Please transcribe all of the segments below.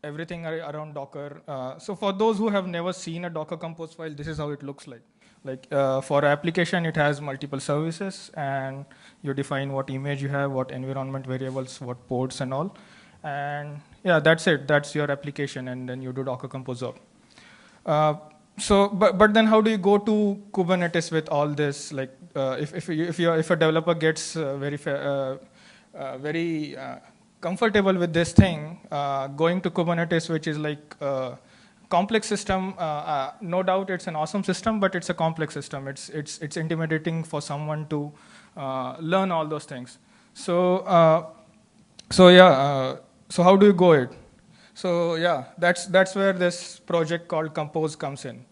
everything around Docker. So for those who have never seen a Docker Compose file, this is how it looks like. Like for application, it has multiple services, and you define what image you have, what environment variables, what ports, and all. And yeah, that's it. That's your application, and then you do Docker Compose up. But then how do you go to Kubernetes with all this? Like, if a developer gets very comfortable with this thing, going to Kubernetes, which is like a complex system. No doubt, it's an awesome system, but it's a complex system. It's intimidating for someone to learn all those things. So how do you go it? So yeah, that's where this project called Compose comes in.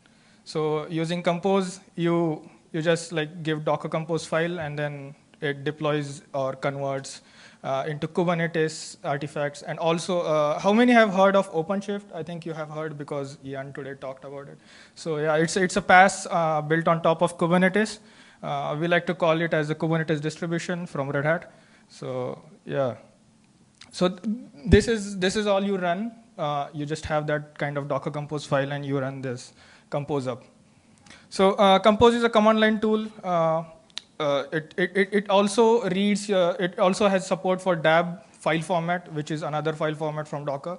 So using Compose, you just like give Docker Compose file, and then it deploys or converts into Kubernetes artifacts. And also, how many have heard of OpenShift? I think you have heard because Ian today talked about it. So yeah, it's a PaaS built on top of Kubernetes. We like to call it as a Kubernetes distribution from Red Hat. So yeah. So this is all you run. You just have that kind of Docker Compose file, and you run this Compose up. So Compose is a command line tool. It also reads. It also has support for DAB file format, which is another file format from Docker.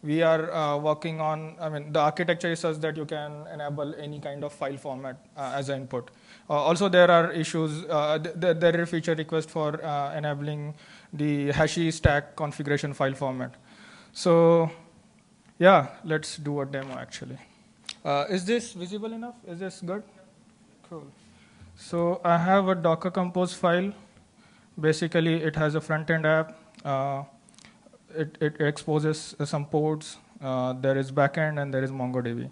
We are working on. I mean, the architecture is such that you can enable any kind of file format as an input. Also, there are issues. There are feature requests for enabling the Hashi stack configuration file format. So, yeah, let's do a demo actually. Is this visible enough? Is this good? Cool. So I have a Docker Compose file. Basically, it has a front-end app. It exposes some ports. There is backend, and there is MongoDB.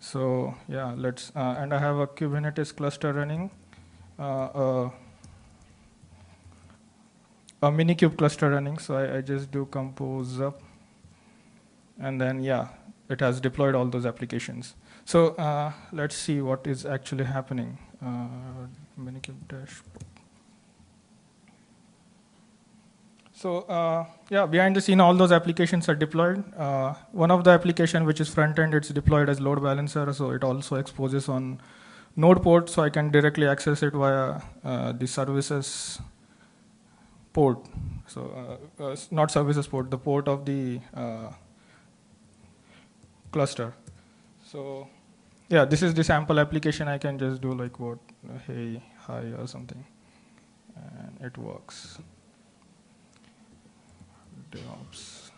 So yeah, let's. And I have a Kubernetes cluster running. A Minikube cluster running, so I just do compose up, and then yeah, it has deployed all those applications. So let's see what is actually happening. Minikube dashboard. So yeah, behind the scene, all those applications are deployed. One of the application, which is front end, it's deployed as load balancer, so it also exposes on node port, so I can directly access it via the services port. So not services port, the port of the cluster. So yeah, this is the sample application. I can just do like what, hey, hi, or something, and it works. DevOps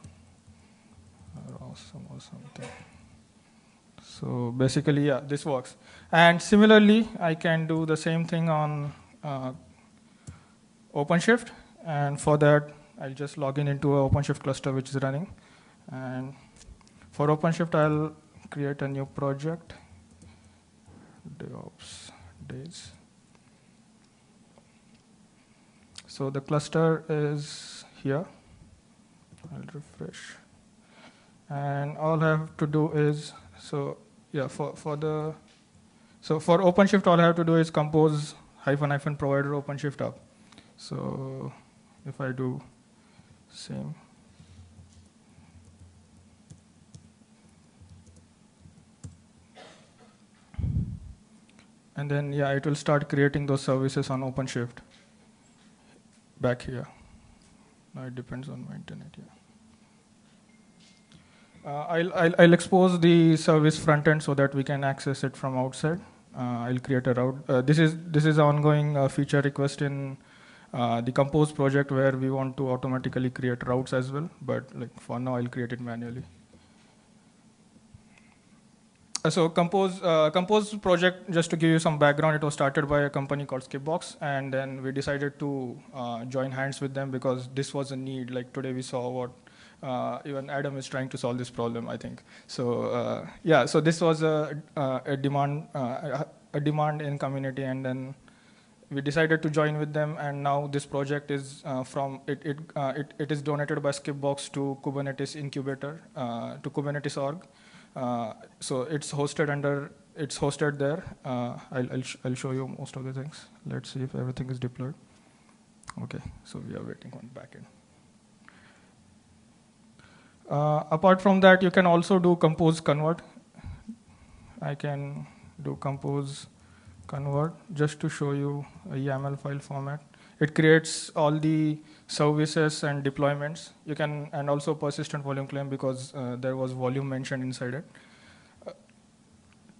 are awesome or something. So basically, yeah, this works. And similarly, I can do the same thing on OpenShift. And for that, I'll just log in into an OpenShift cluster which is running. And for OpenShift, I'll create a new project, DevOps days. So the cluster is here. I'll refresh. And all I have to do is, so yeah, for OpenShift, all I have to do is compose -- provider OpenShift up. So if I do same. And then, yeah, it will start creating those services on OpenShift back here. Now it depends on my internet here. I'll expose the service front end so that we can access it from outside. I'll create a route. This is an ongoing feature request in the Compose project where we want to automatically create routes as well. But like for now, I'll create it manually. So Compose project, just to give you some background, it was started by a company called Skipbox, and then we decided to join hands with them because this was a need. Like today we saw what even Adam is trying to solve this problem, I think. So yeah, so this was a demand in community, and then we decided to join with them, and now this project is it is donated by Skipbox to Kubernetes Incubator, to Kubernetes org. So it's hosted there. I'll show you most of the things. Let's see if everything is deployed. Okay, so we are waiting on backend. Apart from that, you can also do compose convert. I can do compose convert just to show you a YAML file format. It creates all the services and deployments. You can, and also persistent volume claim because there was volume mentioned inside it. I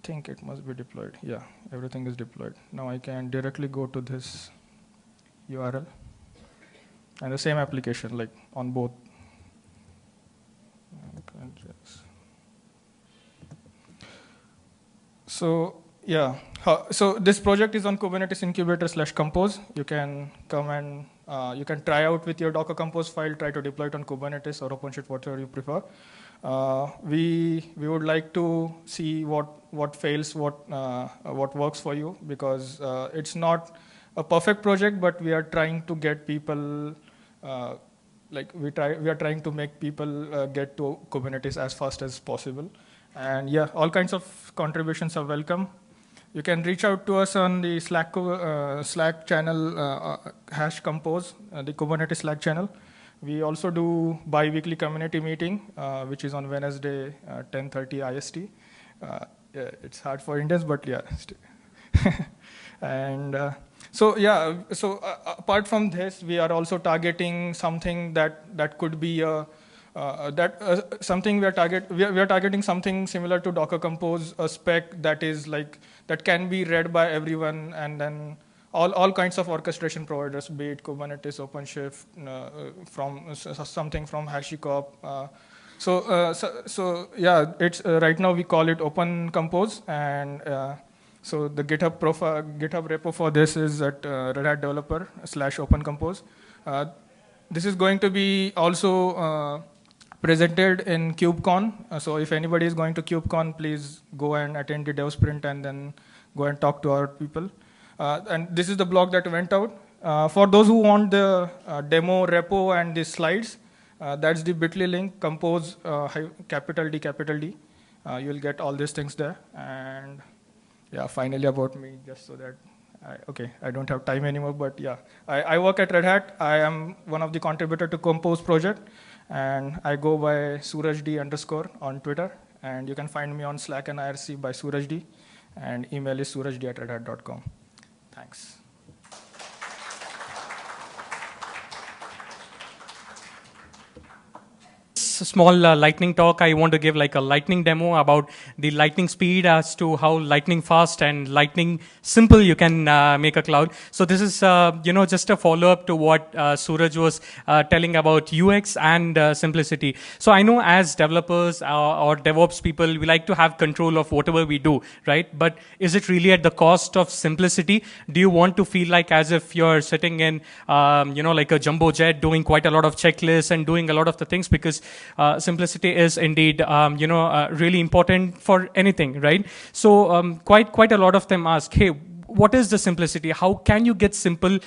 think it must be deployed. Yeah, everything is deployed. Now I can directly go to this URL and the same application, like on both. So yeah, so this project is on Kubernetes incubator/compose. You can come and you can try out with your Docker Compose file, try to deploy it on Kubernetes or OpenShift, whatever you prefer. We would like to see what fails, what works for you, because it's not a perfect project, but we are trying to get people we are trying to make people get to Kubernetes as fast as possible. And yeah, all kinds of contributions are welcome. You can reach out to us on the Slack channel #compose, the Kubernetes Slack channel. We also do bi-weekly community meeting, which is on Wednesday, 10:30 IST. Yeah, it's hard for Indians, but yeah. And so yeah, so apart from this, we are also targeting something that could be something we are targeting something similar to Docker Compose, a spec that is like that can be read by everyone, and then all kinds of orchestration providers, be it Kubernetes, OpenShift, from something from HashiCorp. So yeah, it's right now we call it Open Compose, and so the GitHub repo for this is at Red Hat Developer /Open Compose. This is going to be also presented in KubeCon. So if anybody is going to KubeCon, please go and attend the dev sprint and then go and talk to our people. And this is the blog that went out. For those who want the demo repo and the slides, that's the bit.ly link, compose capital D. You'll get all these things there. And yeah, finally about me, just so that, I don't have time anymore, but yeah. I work at Red Hat. I am one of the contributors to Compose project. And I go by surajD_ on Twitter. And you can find me on Slack and IRC by surajD. And email is surajD@redhat.com. Thanks. Small lightning talk. I want to give like a lightning demo about the lightning speed as to how lightning fast and lightning simple you can make a cloud. So this is just a follow-up to what Suraj was telling about UX and simplicity. So I know as developers or DevOps people, we like to have control of whatever we do, right? But is it really at the cost of simplicity? Do you want to feel like as if you're sitting in like a jumbo jet doing quite a lot of checklists and doing a lot of the things? Because simplicity is indeed, really important for anything, right? So quite a lot of them ask, hey, what is the simplicity? How can you get simple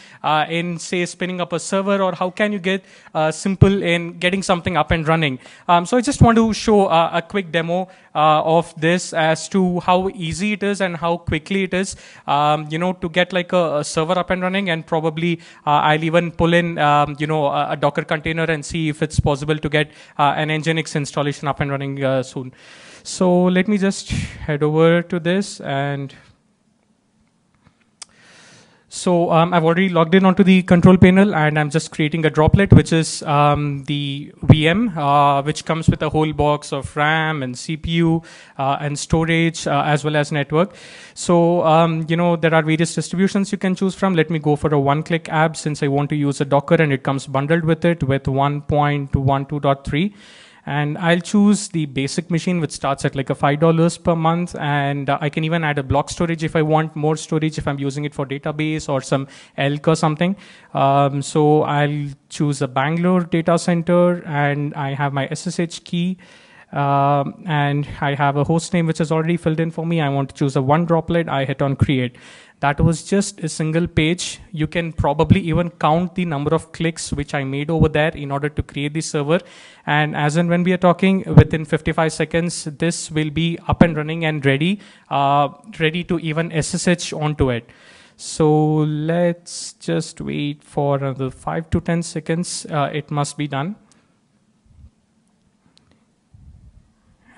in, say, spinning up a server, or how can you get simple in getting something up and running? So I just want to show a quick demo of this as to how easy it is and how quickly it is, to get like a server up and running. And probably I'll even pull in, a Docker container and see if it's possible to get an Nginx installation up and running soon. So let me just head over to this and. So I've already logged in onto the control panel, and I'm just creating a droplet, which is the VM, which comes with a whole box of RAM and CPU and storage, as well as network. So, there are various distributions you can choose from. Let me go for a one-click app since I want to use a Docker, and it comes bundled with it with 1.12.3. And I'll choose the basic machine, which starts at like a $5 per month. And I can even add a block storage if I want more storage, if I'm using it for database or some Elk or something. So I'll choose a Bangalore data center, and I have my SSH key. And I have a host name which is already filled in for me. I want to choose a one droplet. I hit on create. That was just a single page. You can probably even count the number of clicks which I made over there in order to create the server. And as and when we are talking, within 55 seconds, this will be up and running and ready to even SSH onto it. So let's just wait for another 5 to 10 seconds. It must be done.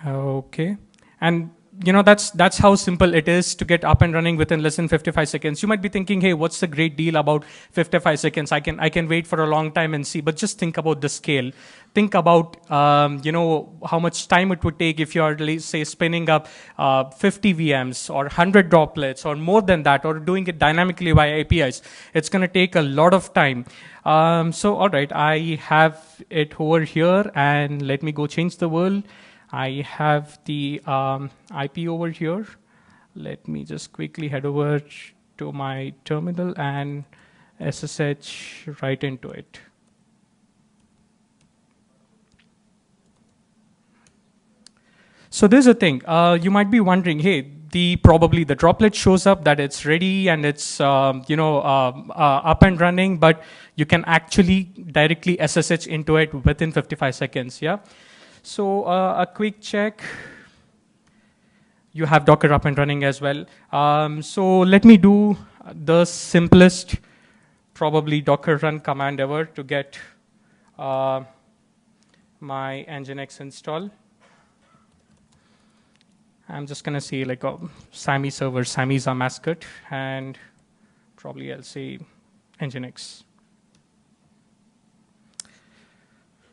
Okay. And that's how simple it is to get up and running within less than 55 seconds. You might be thinking, hey, what's the great deal about 55 seconds? I can wait for a long time and see. But just think about the scale. Think about how much time it would take if you are, say, spinning up 50 VMs or 100 droplets or more than that, or doing it dynamically via APIs. It's going to take a lot of time. So all right, I have it over here, and let me go change the world. I have the IP over here. Let me just quickly head over to my terminal and SSH right into it. So there's a thing. You might be wondering, hey, probably the droplet shows up that it's ready and it's up and running, but you can actually directly SSH into it within 55 seconds. Yeah. So a quick check. You have Docker up and running as well. So let me do the simplest, probably Docker run command ever to get my Nginx install. I'm just going to say like a SAMI server, SAMI is our mascot, and probably I'll say Nginx.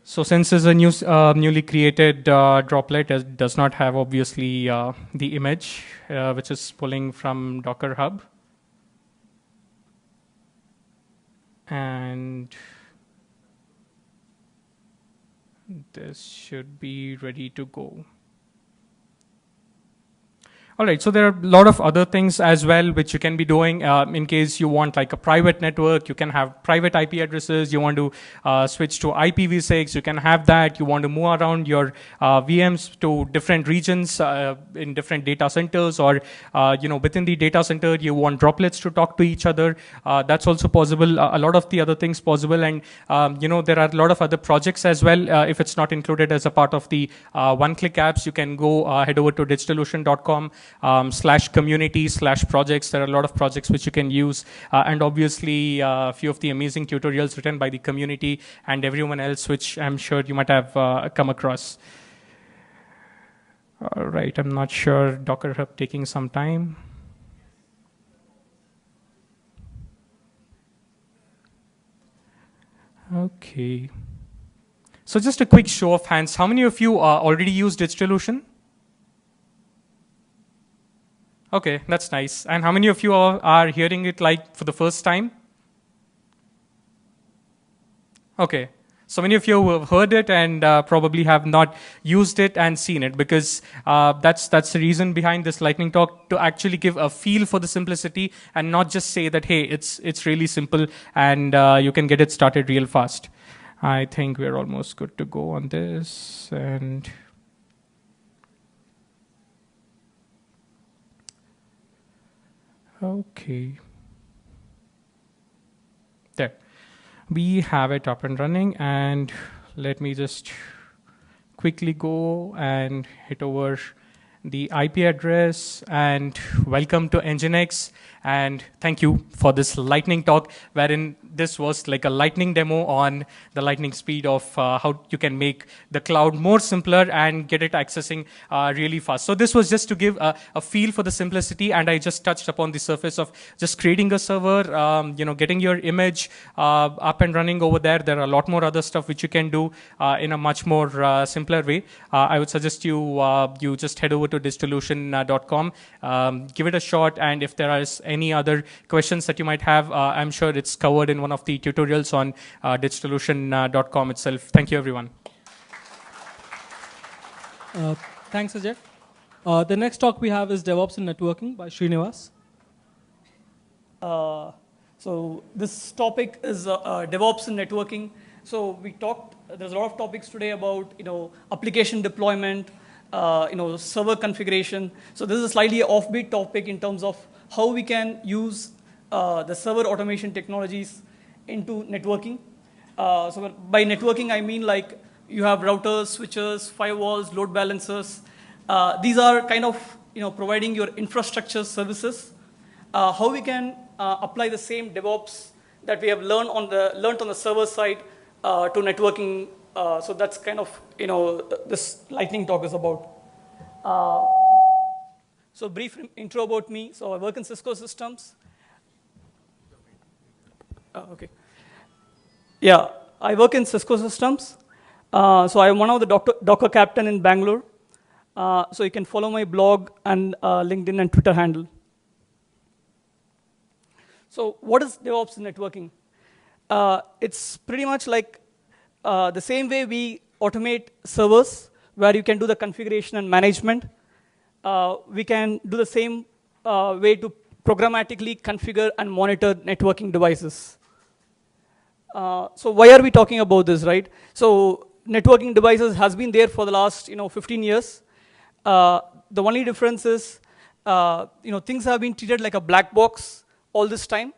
So since it's a newly created droplet, it does not have obviously the image, which is pulling from Docker Hub. And this should be ready to go. All right, so there are a lot of other things as well which you can be doing in case you want like a private network. You can have private IP addresses. You want to switch to IPv6. You can have that. You want to move around your VMs to different regions in different data centers, or within the data center you want droplets to talk to each other. That's also possible. A lot of the other things possible, and there are a lot of other projects as well. If it's not included as a part of the one-click apps, you can go head over to digitalocean.com. /community/projects. There are a lot of projects which you can use, and obviously a few of the amazing tutorials written by the community and everyone else, which I'm sure you might have come across. All right, I'm not sure. Docker Hub taking some time. Okay. So just a quick show of hands. How many of you already use DigitalOcean? Okay, that's nice. And how many of you are hearing it like for the first time? Okay. So many of you have heard it and probably have not used it and seen it, because that's the reason behind this lightning talk, to actually give a feel for the simplicity and not just say that, hey, it's really simple and you can get it started real fast. I think we're almost good to go on this. And okay. There. We have it up and running, and let me just quickly go and hit over the IP address, and welcome to Nginx. And thank you for this lightning talk, wherein this was like a lightning demo on the lightning speed of how you can make the cloud more simpler and get it accessing really fast. So this was just to give a feel for the simplicity, and I just touched upon the surface of just creating a server, getting your image up and running over there. There are a lot more other stuff which you can do in a much more simpler way. I would suggest you just head over to digitalocean.com, give it a shot, and if there is any other questions that you might have, I'm sure it's covered in one of the tutorials on digitalocean.com itself. Thank you, everyone. Thanks, Ajay. The next talk we have is DevOps and Networking by Srinivas. So this topic is DevOps and networking. So there's a lot of topics today about application deployment, server configuration. So this is a slightly offbeat topic in terms of how we can use the server automation technologies into networking. So by networking, I mean like you have routers, switches, firewalls, load balancers. These are kind of providing your infrastructure services. How we can apply the same DevOps that we have learned on the server side to networking. So that's kind of this lightning talk is about. So brief intro about me. So I work in Cisco Systems. Okay. Yeah, I work in Cisco Systems. So I'm one of the Docker captain in Bangalore. So you can follow my blog and LinkedIn and Twitter handle. So what is DevOps networking? It's pretty much like the same way we automate servers, where you can do the configuration and management. We can do the same way to programmatically configure and monitor networking devices. So why are we talking about this, right? So networking devices has been there for the last 15 years. The only difference is things have been treated like a black box all this time.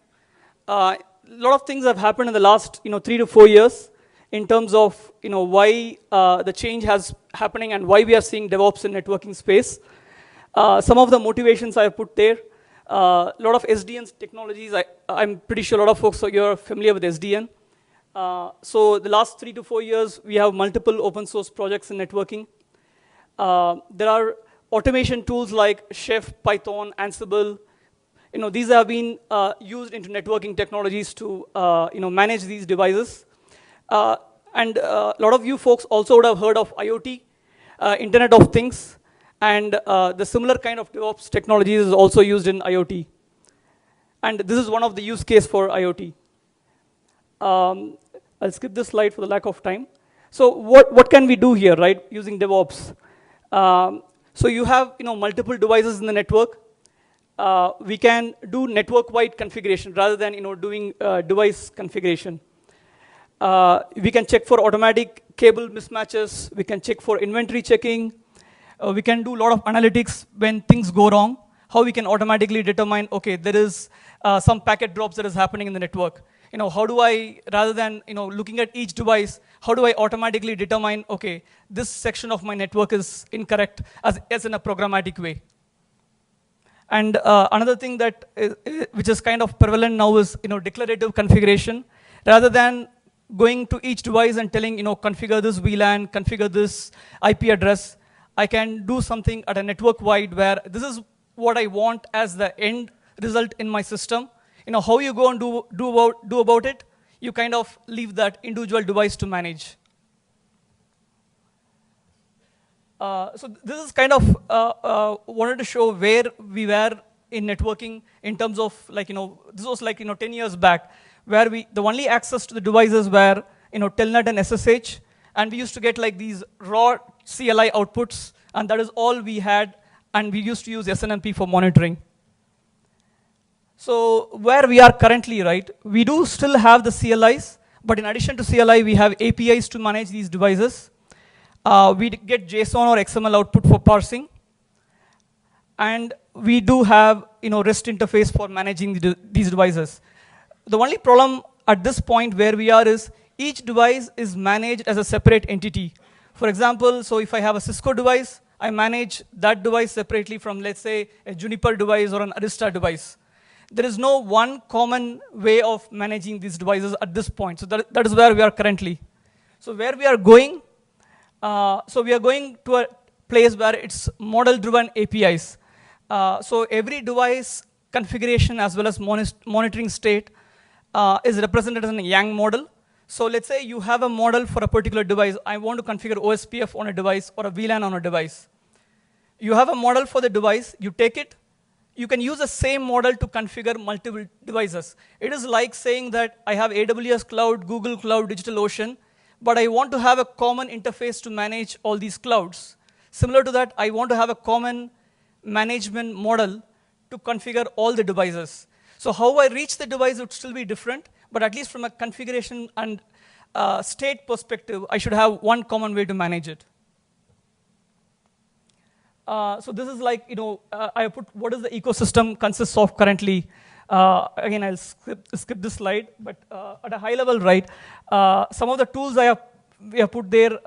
A lot of things have happened in the last 3 to 4 years in terms of why the change has happening and why we are seeing DevOps in networking space. Some of the motivations I have put there. A lot of SDN technologies. I'm pretty sure a lot of folks are familiar with SDN. So the last 3 to 4 years, we have multiple open source projects in networking. There are automation tools like Chef, Python, Ansible. These have been used into networking technologies to manage these devices. And a lot of you folks also would have heard of IoT, Internet of Things, and the similar kind of DevOps technologies is also used in IoT. And this is one of the use case for IoT. I'll skip this slide for the lack of time. So what can we do here, right, using DevOps? So you have multiple devices in the network. We can do network-wide configuration rather than doing device configuration. We can check for automatic cable mismatches. We can check for inventory checking. We can do a lot of analytics when things go wrong. How we can automatically determine, okay, there is some packet drops that is happening in the network. How do I, rather than looking at each device, how do I automatically determine, okay, this section of my network is incorrect as in a programmatic way. And another thing that which is kind of prevalent now is declarative configuration. Rather than going to each device and telling configure this VLAN, configure this IP address, I can do something at a network wide where this is what I want as the end result in my system. How you go and do about it, you kind of leave that individual device to manage. So this is kind of wanted to show where we were in networking in terms of this was 10 years back, where the only access to the devices were Telnet and SSH, and we used to get these raw CLI outputs, and that is all we had, and we used to use SNMP for monitoring. So where we are currently, right, we do still have the CLIs, but in addition to CLI, we have APIs to manage these devices. We get JSON or XML output for parsing. And we do have REST interface for managing these devices. The only problem at this point where we are is each device is managed as a separate entity. For example, so if I have a Cisco device, I manage that device separately from, let's say, a Juniper device or an Arista device. There is no one common way of managing these devices at this point. So that is where we are currently. So where we are going, so we are going to a place where it's model-driven APIs. So every device configuration as well as monitoring state is represented in a YANG model. So let's say you have a model for a particular device. I want to configure OSPF on a device or a VLAN on a device. You have a model for the device. You take it. You can use the same model to configure multiple devices. It is like saying that I have AWS Cloud, Google Cloud, DigitalOcean, but I want to have a common interface to manage all these clouds. Similar to that, I want to have a common management model to configure all the devices. So how I reach the device would still be different, but at least from a configuration and state perspective, I should have one common way to manage it. So this is I put what is the ecosystem consists of currently. Again, I'll skip this slide, but at a high level, right, some of the tools we have put there,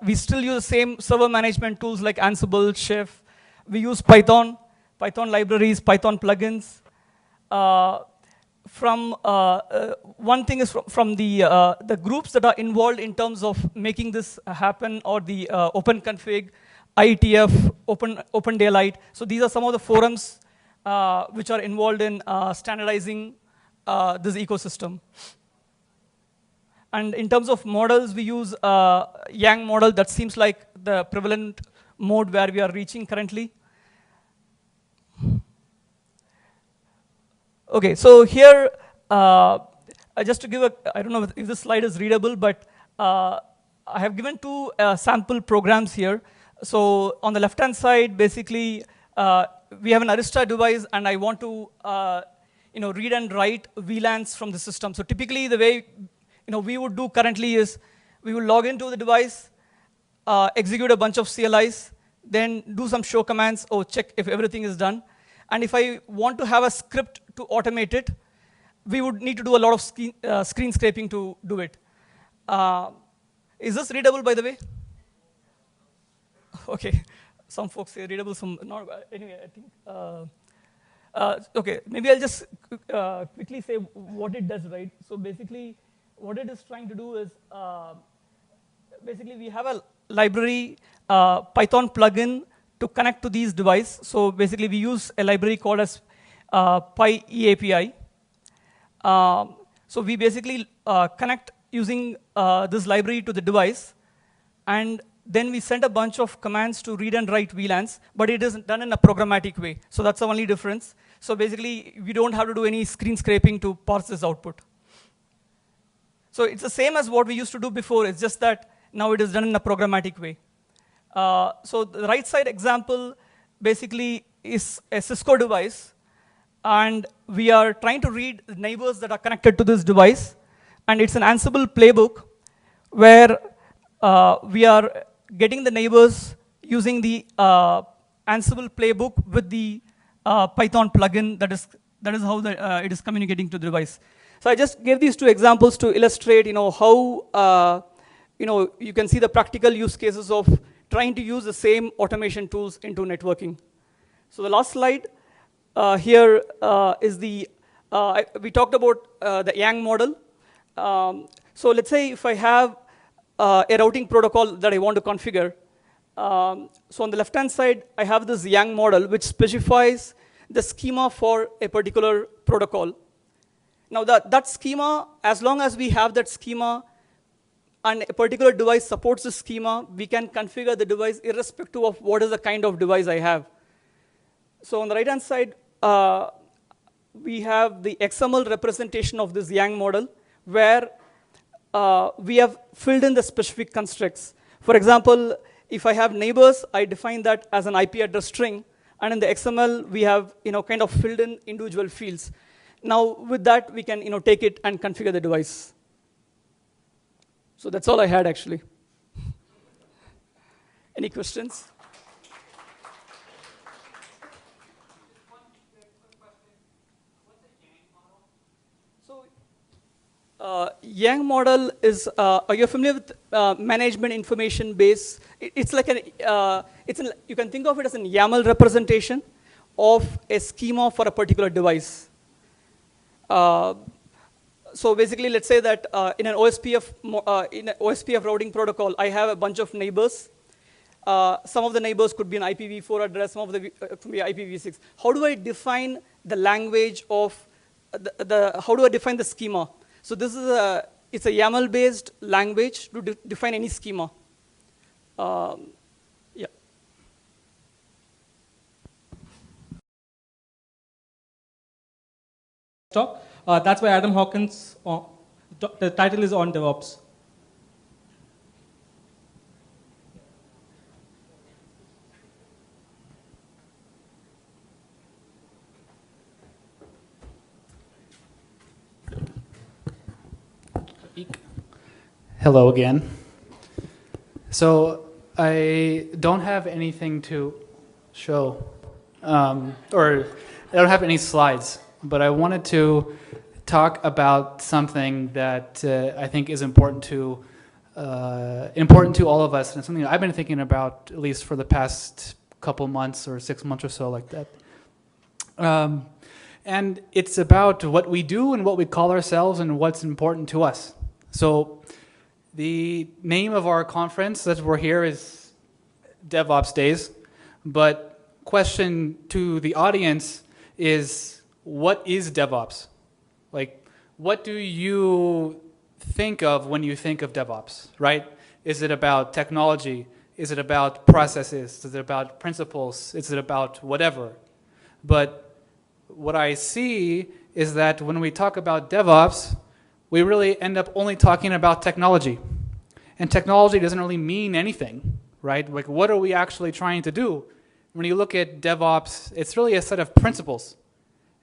we still use the same server management tools like Ansible, Chef. We use Python libraries, Python plugins. One thing is from the groups that are involved in terms of making this happen, or the open config, IETF, Open Daylight. So these are some of the forums which are involved in standardizing this ecosystem. And in terms of models, we use Yang model. That seems like the prevalent mode where we are reaching currently. Okay, so here, just to give I don't know if this slide is readable, but I have given two sample programs here. So on the left-hand side, basically, we have an Arista device, and I want to read and write VLANs from the system. So typically, the way we would do currently is we will log into the device, execute a bunch of CLIs, then do some show commands, or check if everything is done. And if I want to have a script to automate it, we would need to do a lot of screen scraping to do it. Is this readable, by the way? Okay, some folks say readable, some not. Anyway, I think. Okay, maybe I'll just quickly say what it does, right? So basically, what it is trying to do is, basically we have a library Python plugin to connect to these devices. So basically we use a library called as PyEAPI. So we basically connect using this library to the device, and then we send a bunch of commands to read and write VLANs, but it is done in a programmatic way. So that's the only difference. So basically, we don't have to do any screen scraping to parse this output. So it's the same as what we used to do before. It's just that now it is done in a programmatic way. So the right side example basically is a Cisco device, and we are trying to read the neighbors that are connected to this device, and it's an Ansible playbook where we are getting the neighbors using the Ansible playbook with the Python plugin. That is how it is communicating to the device. So I just gave these two examples to illustrate, how you can see the practical use cases of trying to use the same automation tools into networking. So the last slide here is we talked about the Yang model. So let's say if I have a routing protocol that I want to configure. So on the left-hand side, I have this Yang model, which specifies the schema for a particular protocol. Now that schema, as long as we have that schema, and a particular device supports the schema, we can configure the device irrespective of what is the kind of device I have. So on the right-hand side, we have the XML representation of this Yang model, where we have filled in the specific constructs. For example, if I have neighbors, I define that as an IP address string, and in the XML, we have kind of filled in individual fields. Now with that, we can take it and configure the device. So that's all I had, actually. Any questions? Yang model is, are you familiar with management information base? It's like you can think of it as a YAML representation of a schema for a particular device. So basically, let's say that in an OSPF routing protocol, I have a bunch of neighbors. Some of the neighbors could be an IPv4 address, some of them could be IPv6. How do I define the language of how do I define the schema? So this is it's a YAML-based language to define any schema. Yeah. Talk. That's by Adam Hawkins. The title is on DevOps. Hello again. So I don't have anything to show, or I don't have any slides, but I wanted to talk about something that I think is important to all of us, and something that I've been thinking about at least for the past couple months or 6 months or so, like that. And it's about what we do and what we call ourselves and what's important to us. So the name of our conference that we're here is DevOps days. But question to the audience is, what is DevOps? Like, what do you think of when you think of DevOps, right? Is it about technology? Is it about processes? Is it about principles? Is it about whatever? But what I see is that when we talk about DevOps, we really end up only talking about technology. And technology doesn't really mean anything, right? Like, what are we actually trying to do? When you look at DevOps, it's really a set of principles.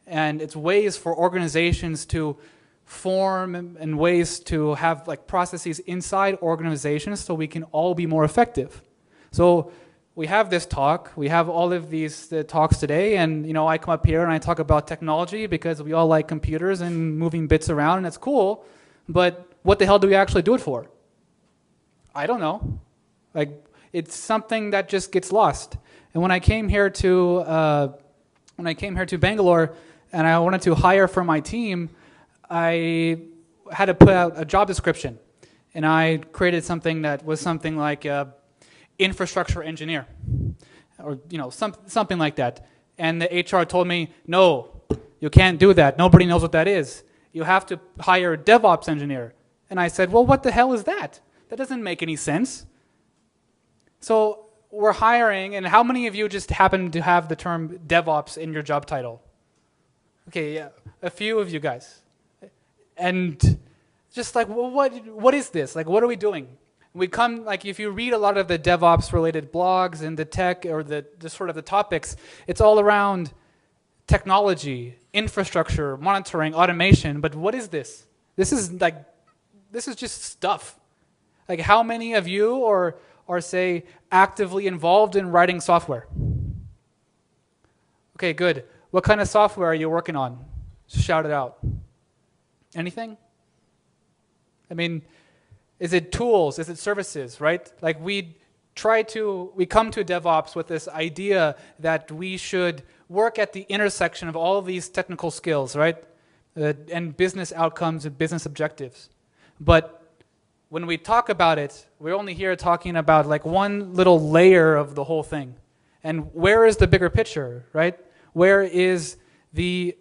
And it's ways for organizations to form and ways to have like processes inside organizations so we can all be more effective. So we have this talk, we have all of these talks today, and I come up here and I talk about technology because we all like computers and moving bits around, and it's cool, but what the hell do we actually do it for? I don't know. Like, it's something that just gets lost. And when I came here to Bangalore and I wanted to hire for my team, I had to put out a job description, and I created something that was something like infrastructure engineer, or something like that. And the HR told me, no, you can't do that. Nobody knows what that is. You have to hire a DevOps engineer. And I said, well, what the hell is that? That doesn't make any sense. So we're hiring, and how many of you just happen to have the term DevOps in your job title? Okay, yeah, a few of you guys. And just like, well, what is this? Like, what are we doing? We come, like, if you read a lot of the DevOps related blogs and the tech or the sort of the topics, it's all around technology, infrastructure, monitoring, automation. But what is this? This is just stuff. Like, how many of you are say actively involved in writing software? Okay, good. What kind of software are you working on? Shout it out. Anything? I mean, is it tools? Is it services, right? Like, we come to DevOps with this idea that we should work at the intersection of all of these technical skills, right? And business outcomes and business objectives. But when we talk about it, we're only here talking about like one little layer of the whole thing. And where is the bigger picture, right? Where is the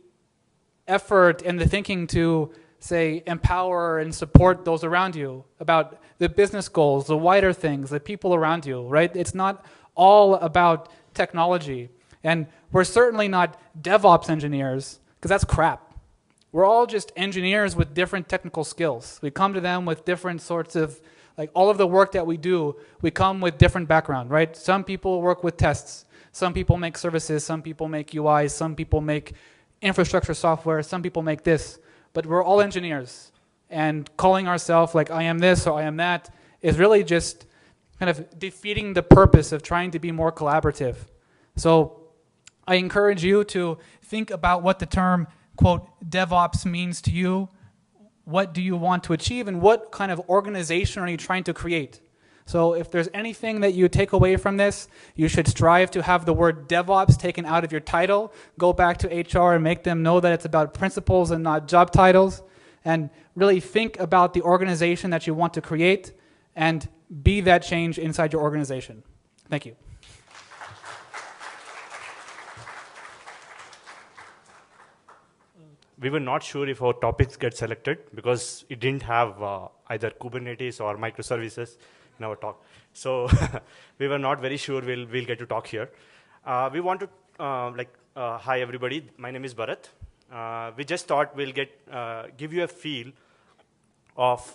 effort and the thinking to, say, empower and support those around you about the business goals, the wider things, the people around you, right? It's not all about technology. And we're certainly not DevOps engineers, because that's crap. We're all just engineers with different technical skills. We come to them with different sorts of, like, all of the work that we do, we come with different background, right? Some people work with tests. Some people make services. Some people make UIs. Some people make infrastructure software. Some people make this. But we're all engineers. And calling ourselves like, I am this or I am that, is really just kind of defeating the purpose of trying to be more collaborative. So I encourage you to think about what the term, quote, DevOps means to you. What do you want to achieve, and what kind of organization are you trying to create? So if there's anything that you take away from this, you should strive to have the word DevOps taken out of your title. Go back to HR and make them know that it's about principles and not job titles. And really think about the organization that you want to create and be that change inside your organization. Thank you. We were not sure if our topics get selected because it didn't have either Kubernetes or microservices in our talk. So we were not very sure we'll get to talk here. We want to, hi everybody, my name is Bharat. We just thought we'll give you a feel of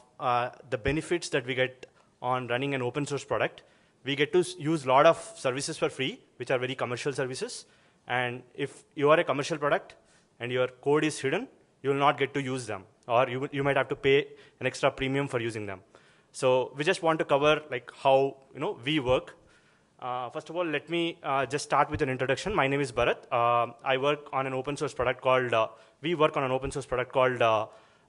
the benefits that we get on running an open source product. We get to use a lot of services for free, which are very commercial services. And if you are a commercial product, and your code is hidden, you will not get to use them, or you might have to pay an extra premium for using them. So we just want to cover like how we work. First of all, let me just start with an introduction. My name is Bharat. I work on an open source product called. We work on an open source product called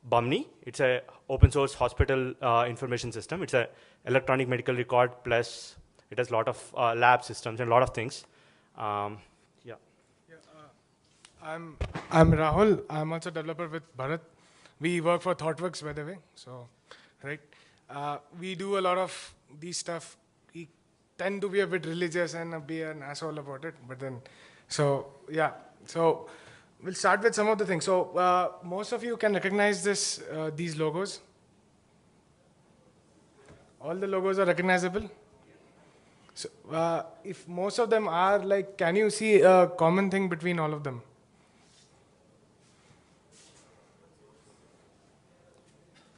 Bumni. It's a open source hospital information system. It's a electronic medical record plus it has a lot of lab systems and a lot of things. I'm Rahul. I'm also a developer with Bharat. We work for ThoughtWorks, by the way. So, right, we do a lot of these stuff. We tend to be a bit religious and be an asshole about it. But then, so yeah, so we'll start with some of the things. So most of you can recognize these logos. All the logos are recognizable. So if most of them are like, can you see a common thing between all of them?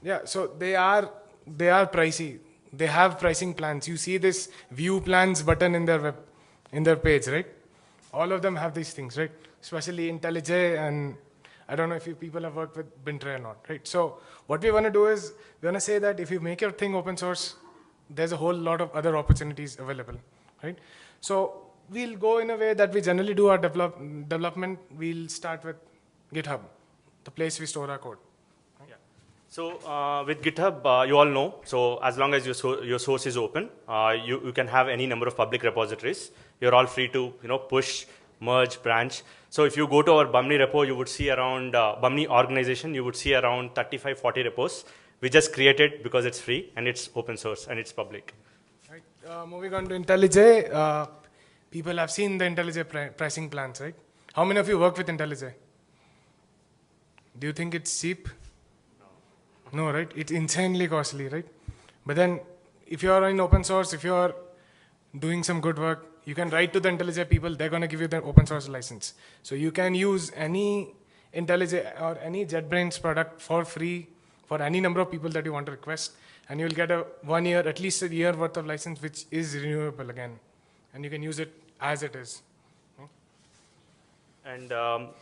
Yeah, so they are pricey. They have pricing plans. You see this view plans button in their page, right? All of them have these things, right? Especially IntelliJ, and I don't know if you people have worked with Bintray or not, right? So what we want to do is we want to say that if you make your thing open source, there's a whole lot of other opportunities available, right? So we'll go in a way that we generally do our development. We'll start with GitHub, the place we store our code. So with GitHub, you all know, so as long as your source is open, you can have any number of public repositories. You're all free to push, merge, branch. So if you go to our Bumney repo, you would see around, Bumney organization, you would see around 35, 40 repos. We just created because it's free and it's open source and it's public. Right. Moving on to IntelliJ, people have seen the IntelliJ pricing plans, right? How many of you work with IntelliJ? Do you think it's cheap? No, right? It's insanely costly, right? But then if you're in open source, if you're doing some good work, you can write to the IntelliJ people, they're going to give you the open source license. So you can use any IntelliJ or any JetBrains product for free for any number of people that you want to request. And you'll get a 1 year, at least a year worth of license, which is renewable again. And you can use it as it is. And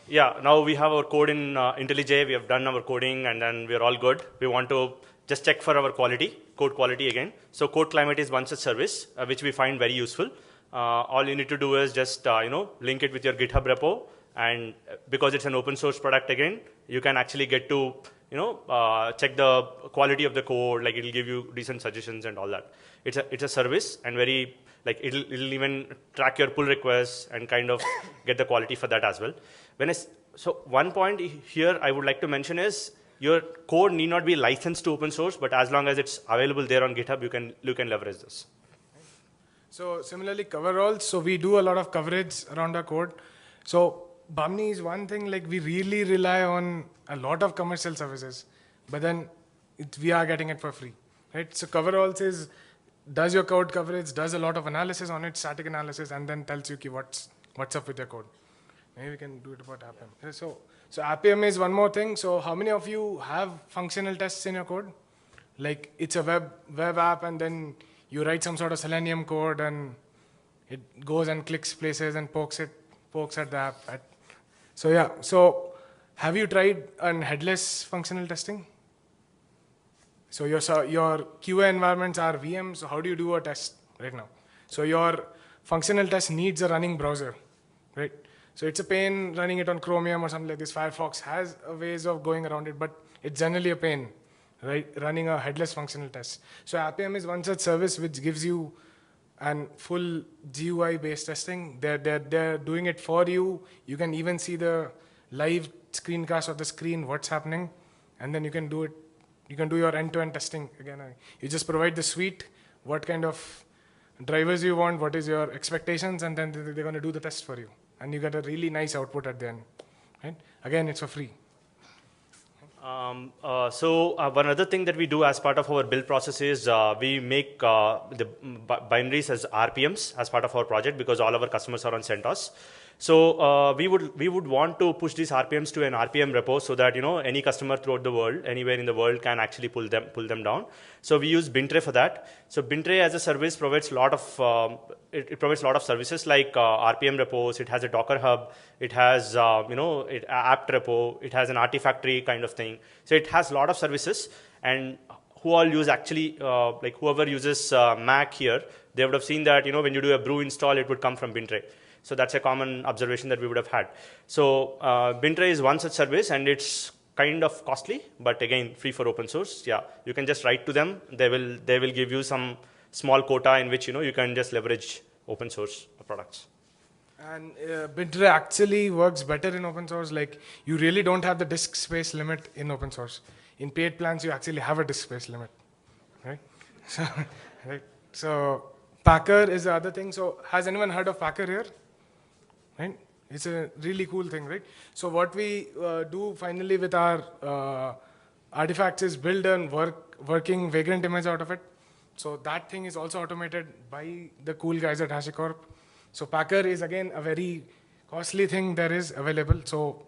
yeah, now we have our code in IntelliJ. We have done our coding, and then we're all good. We want to just check for our quality, code quality again. So Code Climate is one such service, which we find very useful. All you need to do is just link it with your GitHub repo, and because it's an open source product again, you can actually get to check the quality of the code. Like it'll give you decent suggestions and all that. It's a service, and very it'll even track your pull requests and kind of get the quality for that as well. So one point here I would like to mention is your code need not be licensed to open source, but as long as it's available there on GitHub, you can leverage this. So similarly, coveralls. So we do a lot of coverage around our code. So Bumney is one thing, like we really rely on a lot of commercial services, but then we are getting it for free, right? So coveralls does your code coverage, does a lot of analysis on it, static analysis, and then tells you what's up with your code. Maybe we can do it about Appium. So Appium is one more thing. So how many of you have functional tests in your code? Like it's a web app, and then you write some sort of Selenium code, and it goes and clicks places and pokes at the app. So yeah. So have you tried an headless functional testing? So your QA environments are VMs. So how do you do a test right now? So your functional test needs a running browser, right? So it's a pain running it on Chromium or something like this. Firefox has ways of going around it, but it's generally a pain, right? Running a headless functional test. So Appium is one such service which gives you an full GUI-based testing. They're doing it for you. You can even see the live screencast of the screen, what's happening, and then you can do it. You can do your end-to-end testing again. You just provide the suite, what kind of drivers you want, what is your expectations, and then they're going to do the test for you. And you get a really nice output at the end. Right? Again, it's for free. One other thing that we do as part of our build process is we make the binaries as RPMs as part of our project, because all our customers are on CentOS. So we would want to push these RPMs to an RPM repo so that any customer throughout the world, anywhere in the world, can actually pull them down. So we use Bintray for that. So Bintray as a service provides a lot of it provides a lot of services like RPM repos. It has a Docker Hub. It has apt repo. It has an Artifactory kind of thing. So it has a lot of services, and who all use actually whoever uses Mac here, they would have seen that when you do a brew install, it would come from Bintray. So that's a common observation that we would have had. So Bintray is one such service, and it's kind of costly, but again, free for open source. Yeah, you can just write to them. They will give you some small quota in which you can just leverage open source products. And Bintray actually works better in open source. Like you really don't have the disk space limit in open source. In paid plans, you actually have a disk space limit, right? So Packer is the other thing. So has anyone heard of Packer here? Right? It's a really cool thing, right? So what we do finally with our artifacts is build a working Vagrant image out of it. So that thing is also automated by the cool guys at HashiCorp. So Packer is again a very costly thing there is available. So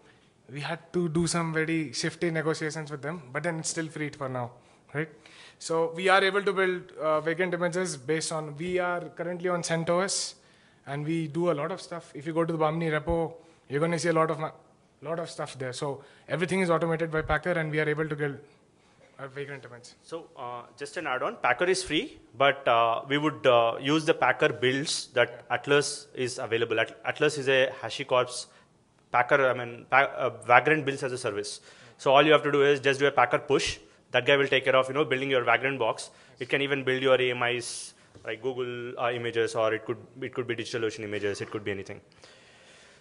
we had to do some very shifty negotiations with them, but then it's still free for now, right? So we are able to build Vagrant images based on, we are currently on CentOS, and we do a lot of stuff. If you go to the Bamni repo, you're going to see a lot of stuff there. So everything is automated by Packer, and we are able to build a Vagrant image. So just an add-on, Packer is free, but we would use the Packer builds that Atlas is available. Atlas is a HashiCorp's Packer, Vagrant builds as a service. So all you have to do is just do a Packer push. That guy will take care of building your Vagrant box. It can even build your AMIs like Google images, or it could be DigitalOcean images. It could be anything.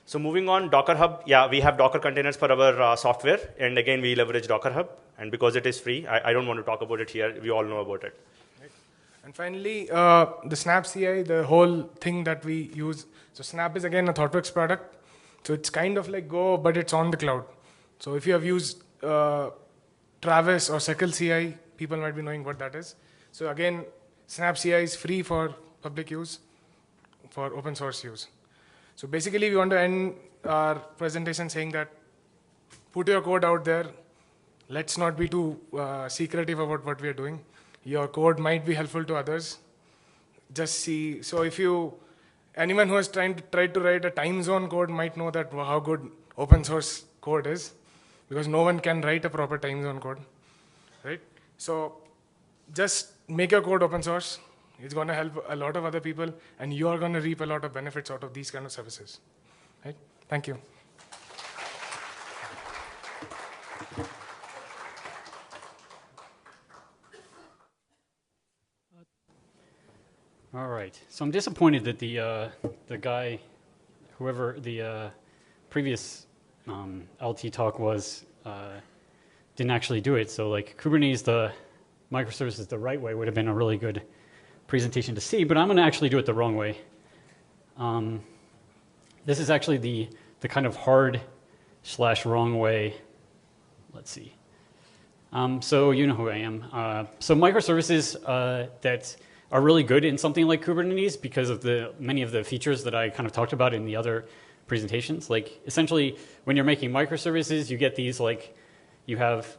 So moving on, Docker Hub. Yeah, we have Docker containers for our software, and again we leverage Docker Hub. And because it is free, I don't want to talk about it here. We all know about it. Right. And finally, the Snap CI, the whole thing that we use. So Snap is again a ThoughtWorks product. So it's kind of like Go, but it's on the cloud. So if you have used Travis or Circle CI, people might be knowing what that is. So again, Snap CI is free for public use, for open source use. So basically, we want to end our presentation saying that put your code out there. Let's not be too secretive about what we are doing. Your code might be helpful to others. Just see. So if anyone who has tried to write a time zone code might know that how good open source code is, because no one can write a proper time zone code, right? So just make your code open source. It's going to help a lot of other people, and you are going to reap a lot of benefits out of these kind of services, right? Thank you. All right. So I'm disappointed that the guy, whoever the previous LT talk was, didn't actually do it. So like Kubernetes, the microservices the right way would have been a really good presentation to see, but I'm going to actually do it the wrong way. This is actually the kind of hard/wrong way. Let's see. So you know who I am. So microservices that are really good in something like Kubernetes because of many of the features that I kind of talked about in the other presentations. Like essentially, when you're making microservices, you get these you have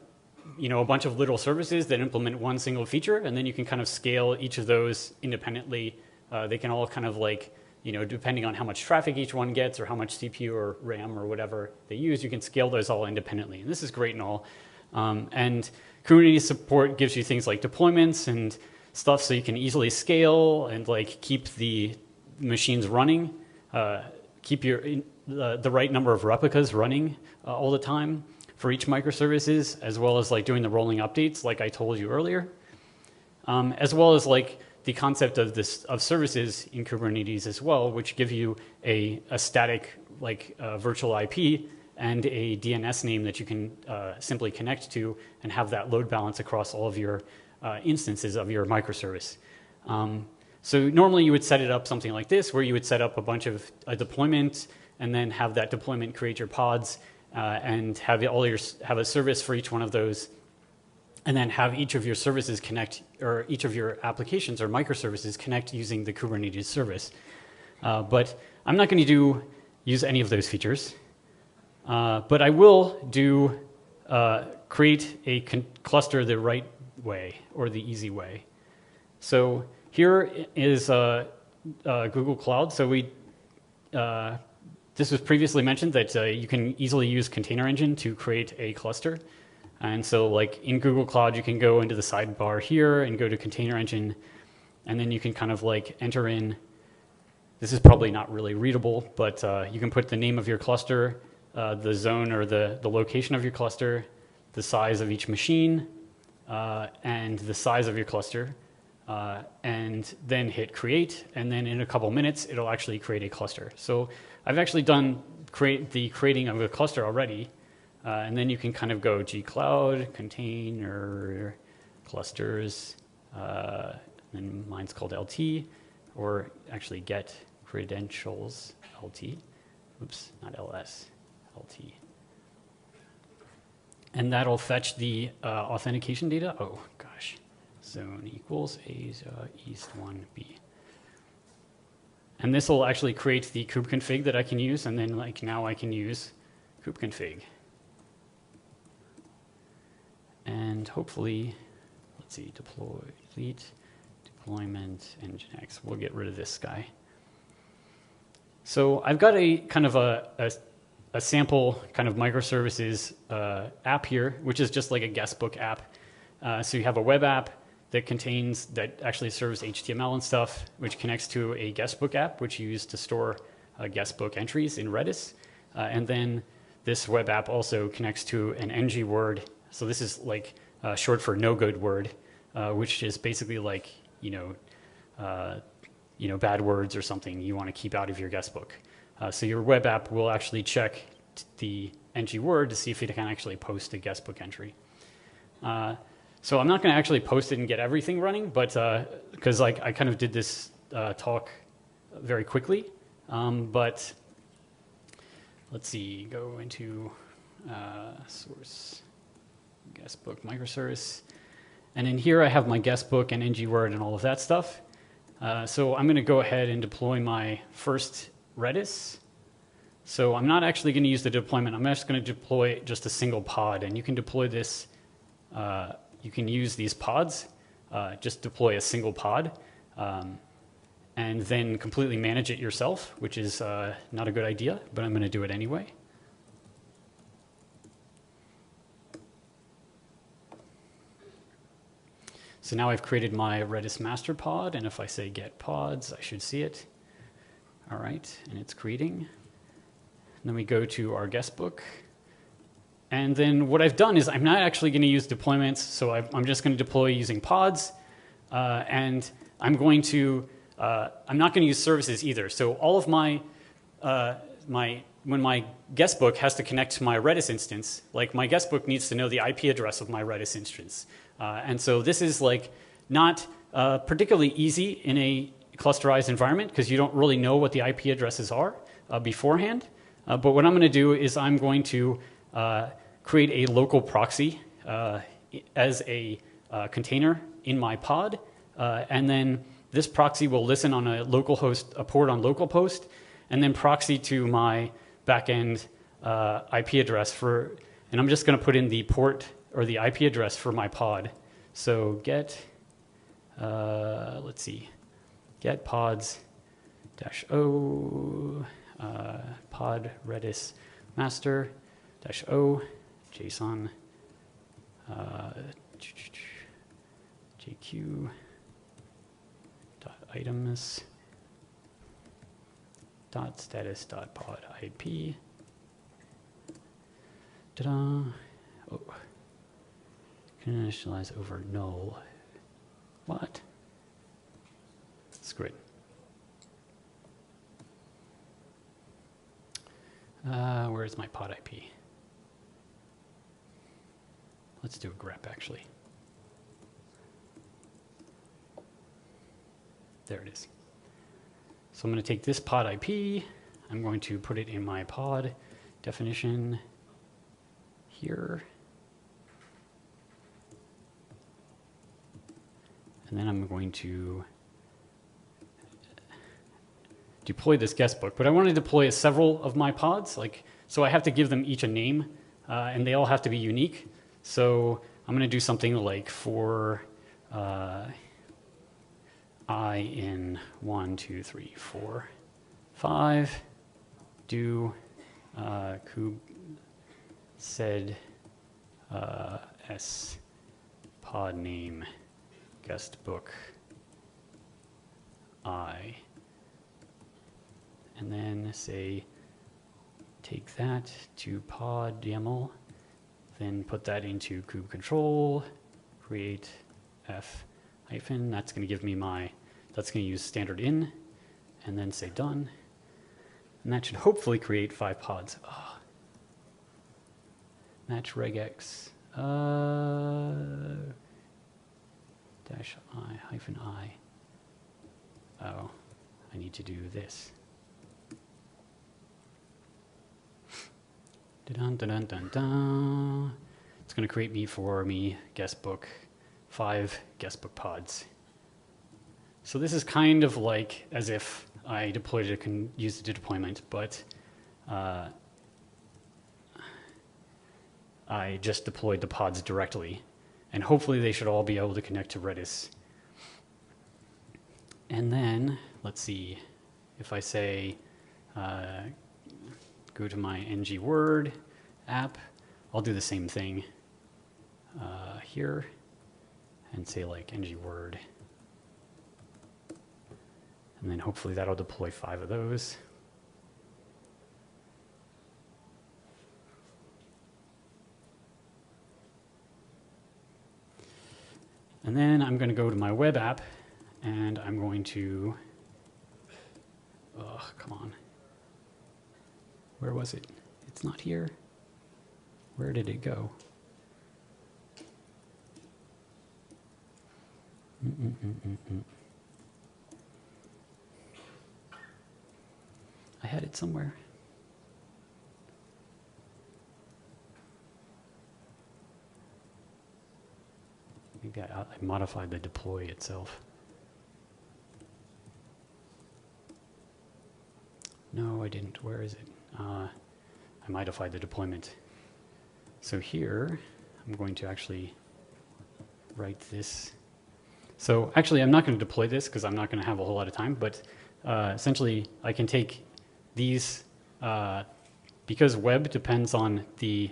a bunch of little services that implement one single feature, and then you can kind of scale each of those independently. They can all kind of depending on how much traffic each one gets or how much CPU or RAM or whatever they use, you can scale those all independently. And this is great and all. And Kubernetes support gives you things like deployments and stuff so you can easily scale and keep the machines running, keep the right number of replicas running all the time for each microservices, as well as doing the rolling updates like I told you earlier, as well as the concept of services in Kubernetes as well, which give you a static virtual IP and a DNS name that you can simply connect to and have that load balance across all of your instances of your microservice. So normally you would set it up something like this, where you would set up a bunch of deployment and then have that deployment create your pods and have a service for each one of those, and then have each of your services connect, or each of your applications or microservices connect using the Kubernetes service. But I'm not going to use any of those features. But I will create a cluster the right way, or the easy way. So here is Google Cloud. So this was previously mentioned that you can easily use Container Engine to create a cluster. And so in Google Cloud, you can go into the sidebar here and go to Container Engine, and then you can kind of enter in, this is probably not really readable, but you can put the name of your cluster, the zone or the location of your cluster, the size of each machine, and the size of your cluster, and then hit create, and then in a couple minutes, it'll actually create a cluster. So I've actually done the creating of a cluster already, and then you can kind of go gcloud, container, clusters, and mine's called LT, or actually get credentials LT. Oops, not LS, LT. And that'll fetch the authentication data. Oh gosh, zone equals Asia East 1B. And this will actually create the kubeconfig that I can use, and then like now I can use kubeconfig. And hopefully, let's see, deploy, delete, deployment, Nginx. We'll get rid of this guy. So I've got a kind of a sample kind of microservices app here, which is just like a guestbook app. So you have a web app that actually serves HTML and stuff, which connects to a guestbook app, which you use to store guestbook entries in Redis. And then this web app also connects to an ng word. So this is like short for no good word, which is basically like, bad words or something you want to keep out of your guestbook. So your web app will actually check the ng word to see if it can actually post a guestbook entry. So I'm not going to actually post it and get everything running, but because I kind of did this talk very quickly. But let's see, go into source guestbook microservice. And in here I have my guestbook and ng word and all of that stuff. So I'm going to go ahead and deploy my first Redis. So I'm not actually going to use the deployment. I'm just going to deploy just a single pod. And you can deploy this, you can use these pods, just deploy a single pod, and then completely manage it yourself, which is not a good idea, but I'm going to do it anyway. So now I've created my Redis master pod, and if I say get pods, I should see it. All right, and it's creating. And then we go to our guestbook. And then what I've done is I'm not actually going to use deployments, so I'm just going to deploy using pods. And I'm not going to use services either. So all of my, when my guestbook has to connect to my Redis instance, like my guestbook needs to know the IP address of my Redis instance. And so this is like not particularly easy in a clusterized environment because you don't really know what the IP addresses are beforehand. But what I'm going to do is I'm going to create a local proxy as a container in my pod. And then this proxy will listen on a local host, a port on localhost, and then proxy to my backend IP address and I'm just going to put in the port or the IP address for my pod. So get, let's see, get pods -o, pod redis master -o, JSON, JQ dot items dot status dot pod IP. Ta-da! Oh. Can initialize over null. What? Screw it. Where's my pod IP? Let's do a grep actually. There it is. So I'm going to take this pod IP. I'm going to put it in my pod definition here. And then I'm going to deploy this guestbook. But I want to deploy several of my pods, so I have to give them each a name, and they all have to be unique. So I'm going to do something like for I in 1, 2, 3, 4, 5, do kube sed s pod name guestbook I, and then say take that to pod YAML, then put that into kube control, create f hyphen, that's going to give me that's going to use standard in, and then say done, and that should hopefully create 5 pods. Oh. Match regex -i -i. Oh, I need to do this. Dun, dun, dun, dun, dun. It's going to create for me guestbook, 5 guestbook pods. So this is kind of like as if I deployed it and used the deployment, but I just deployed the pods directly. And hopefully they should all be able to connect to Redis. And then, let's see, if I say, go to my NG Word app, I'll do the same thing here and say like NG Word. And then hopefully that'll deploy 5 of those. And then I'm going to go to my web app, and I'm going to, oh, come on. Where was it? It's not here. Where did it go? I had it somewhere. Maybe I modified the deploy itself. No, I didn't. Where is it? I modified the deployment. So here, I'm going to actually write this. So actually, I'm not going to deploy this because I'm not going to have a whole lot of time, but essentially, I can take these, because web depends on the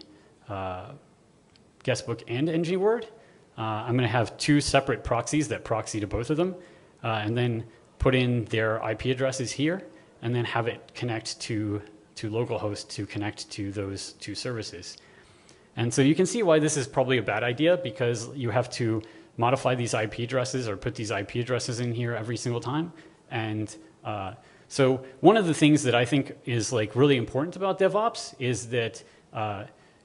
guestbook and NG Word, I'm going to have 2 separate proxies that proxy to both of them, and then put in their IP addresses here, and then have it connect to localhost to connect to those 2 services. And so you can see why this is probably a bad idea, because you have to modify these IP addresses or put these IP addresses in here every single time. And so one of the things that I think is like really important about DevOps is that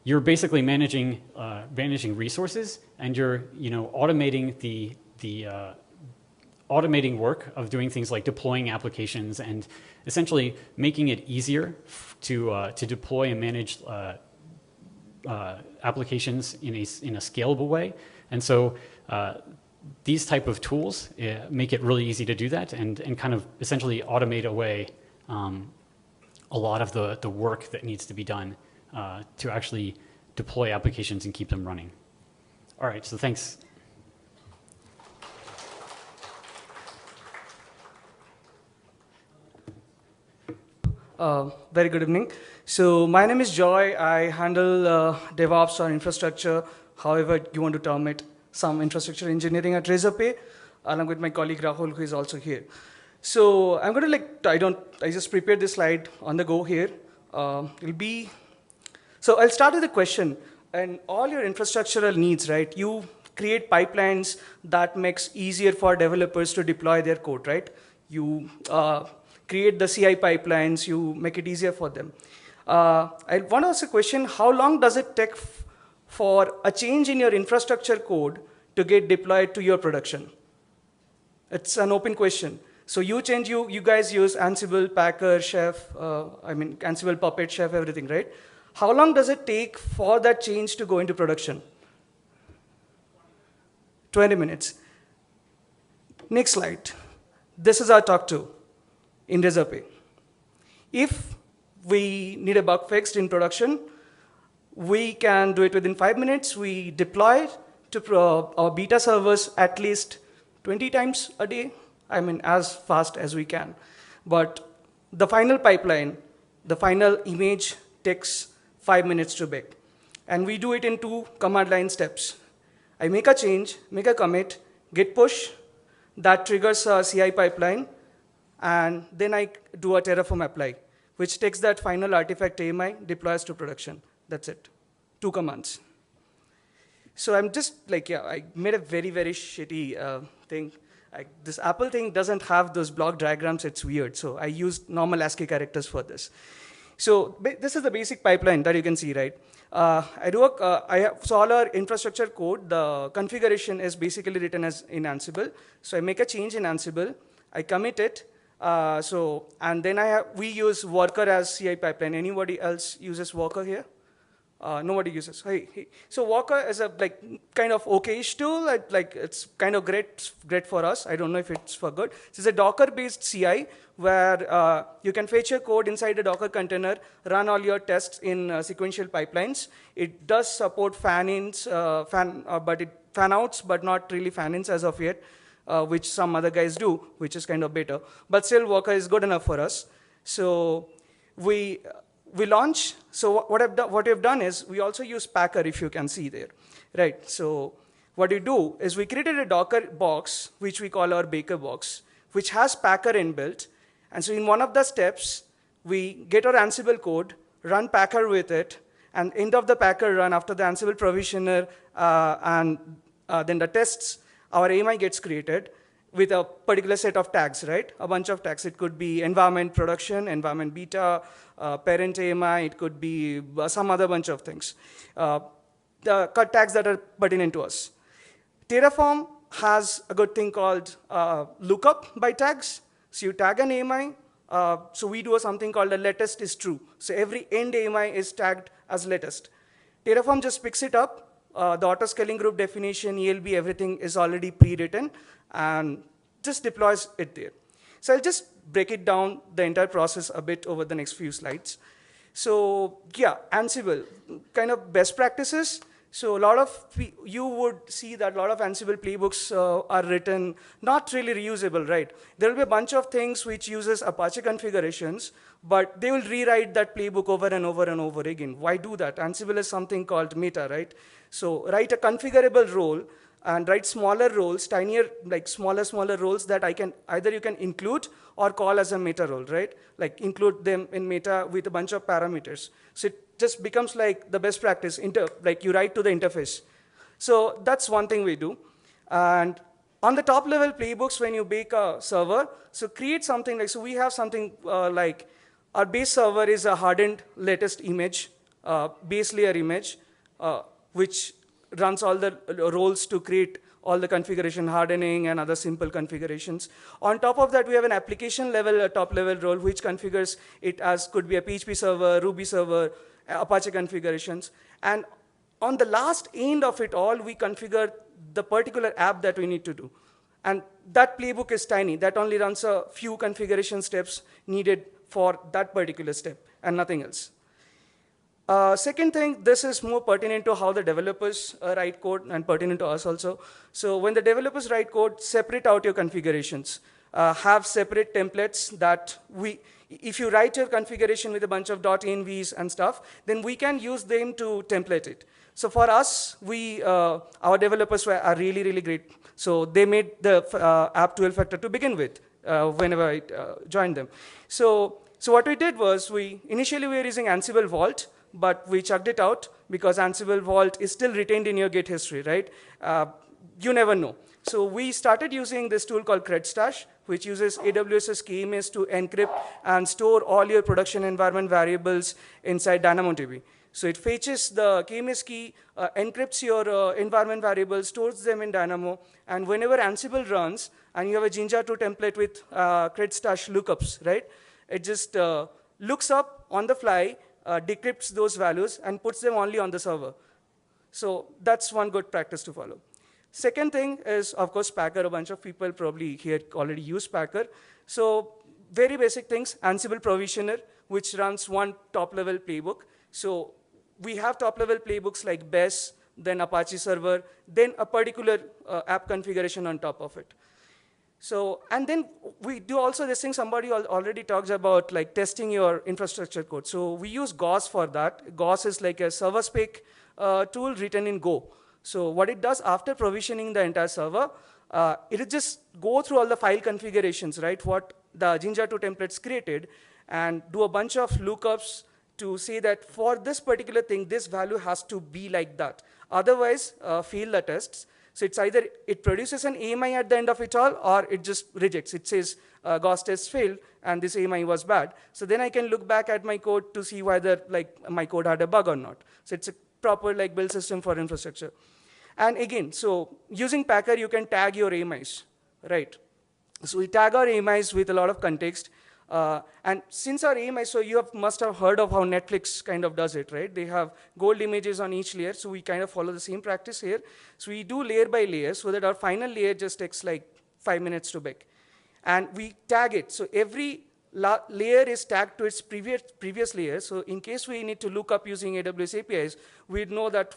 you're basically managing resources, and you're automating the automating work of doing things like deploying applications and essentially making it easier to deploy and manage applications in a scalable way. And so these type of tools make it really easy to do that and kind of essentially automate away a lot of the work that needs to be done to actually deploy applications and keep them running. All right, so thanks. Very good evening. So my name is Joy. I handle DevOps or infrastructure, however you want to term it, some infrastructure engineering at Razorpay, along with my colleague Rahul, who is also here. So I'm going to I just prepared this slide on the go here. So I'll start with a question. And all your infrastructural needs, right? You create pipelines that makes easier for developers to deploy their code, right? You create the CI pipelines, you make it easier for them. I want to ask a question, how long does it take for a change in your infrastructure code to get deployed to your production? It's an open question. So you guys use Ansible, Packer, Chef, Ansible, Puppet, Chef, everything, right? How long does it take for that change to go into production? 20 minutes. Next slide. This is our talk 2 in Razorpay. If we need a bug fixed in production, we can do it within 5 minutes. We deploy it to our beta servers at least 20 times a day. As fast as we can. But the final pipeline, the final image takes 5 minutes to bake. And we do it in 2 command line steps. I make a change, make a commit, git push, that triggers a CI pipeline, and then I do a Terraform apply, which takes that final artifact AMI, deploys to production. That's it. 2 commands. So I'm just I made a very, very shitty thing. This Apple thing doesn't have those block diagrams, it's weird. So I used normal ASCII characters for this. So this is the basic pipeline that you can see, right? So all our infrastructure code, the configuration is basically written as in Ansible. So I make a change in Ansible, I commit it, And then we use Worker as CI pipeline. Anybody else uses Worker here? Nobody uses. Hey. So Worker is a kind of okay-ish tool. It's kind of great for us. I don't know if it's for good. This is a Docker-based CI where you can fetch your code inside a Docker container, run all your tests in sequential pipelines. It does support fan-outs, but not really fan-ins as of yet, which some other guys do, which is kind of better. But still, Worker is good enough for us. So we launch. So what we've done is we also use Packer, if you can see there, right? So what we do is we created a Docker box, which we call our Baker box, which has Packer inbuilt. And so in one of the steps, we get our Ansible code, run Packer with it, and end of the Packer run after the Ansible provisioner and then the tests, our AMI gets created with a particular set of tags, right? A bunch of tags. It could be environment production, environment beta, parent AMI. It could be some other bunch of things. The tags that are pertinent to us. Terraform has a good thing called lookup by tags. So you tag an AMI. So we do something called a latest is true. So every end AMI is tagged as latest. Terraform just picks it up. The auto-scaling group definition, ELB, everything is already pre-written and just deploys it there. So I'll just break it down, the entire process a bit over the next few slides. So yeah, Ansible, kind of best practices. So you would see that a lot of Ansible playbooks are written, not really reusable, right? There will be a bunch of things which uses Apache configurations, but they will rewrite that playbook over and over and over again. Why do that? Ansible is something called meta, right? So write a configurable role and write smaller roles, tinier, smaller roles that either you can include or call as a meta role, right? Like include them in meta with a bunch of parameters. So it just becomes like the best practice, like you write to the interface. So that's one thing we do. And on the top level playbooks, when you bake a server, so create something so we have something like our base server is a hardened latest image, base layer image, which runs all the roles to create all the configuration hardening and other simple configurations. On top of that, we have an application level, a top level role, which configures it as could be a PHP server, Ruby server, Apache configurations. And on the last end of it all, we configure the particular app that we need to do. And that playbook is tiny. That only runs a few configuration steps needed for that particular step and nothing else. Second thing, this is more pertinent to how the developers write code and pertinent to us also. So when the developers write code, separate out your configurations. Have separate templates that if you write your configuration with a bunch of .envs and stuff, then we can use them to template it. So for us, our developers are really, really great. So they made the app 12 factor to begin with whenever I joined them. So what we did was initially we were using Ansible Vault, but we chucked it out because Ansible Vault is still retained in your Git history, right? You never know. So we started using this tool called CredStash, which uses AWS's KMS to encrypt and store all your production environment variables inside DynamoDB. So it fetches the KMS key, encrypts your environment variables, stores them in Dynamo, and whenever Ansible runs, and you have a Jinja 2 template with CredStash lookups, right? It just looks up on the fly, decrypts those values, and puts them only on the server. So that's one good practice to follow. Second thing is, of course, Packer. A bunch of people probably here already use Packer. So very basic things, Ansible provisioner, which runs one top-level playbook. So we have top-level playbooks like BES, then Apache server, then a particular app configuration on top of it. So, and then we do also this thing somebody already talks about, like testing your infrastructure code. So we use Gauss for that. Gauss is like a server spec tool written in Go. So what it does after provisioning the entire server, it will just go through all the file configurations, right? What the Jinja 2 templates created, and do a bunch of lookups to say that for this particular thing, this value has to be like that. Otherwise, fail the tests. So it's either it produces an AMI at the end of it all, or it just rejects. It says Gauss test failed, and this AMI was bad. So then I can look back at my code to see whether my code had a bug or not. So it's a proper build system for infrastructure. And again, so using Packer, you can tag your AMIs, right? So we tag our AMIs with a lot of context. And since our AMI, so must have heard of how Netflix kind of does it, right? They have gold images on each layer, so we kind of follow the same practice here. So we do layer by layer so that our final layer just takes like 5 minutes to bake. And we tag it. So every layer is tagged to its previous layer. So in case we need to look up using AWS APIs, we'd know that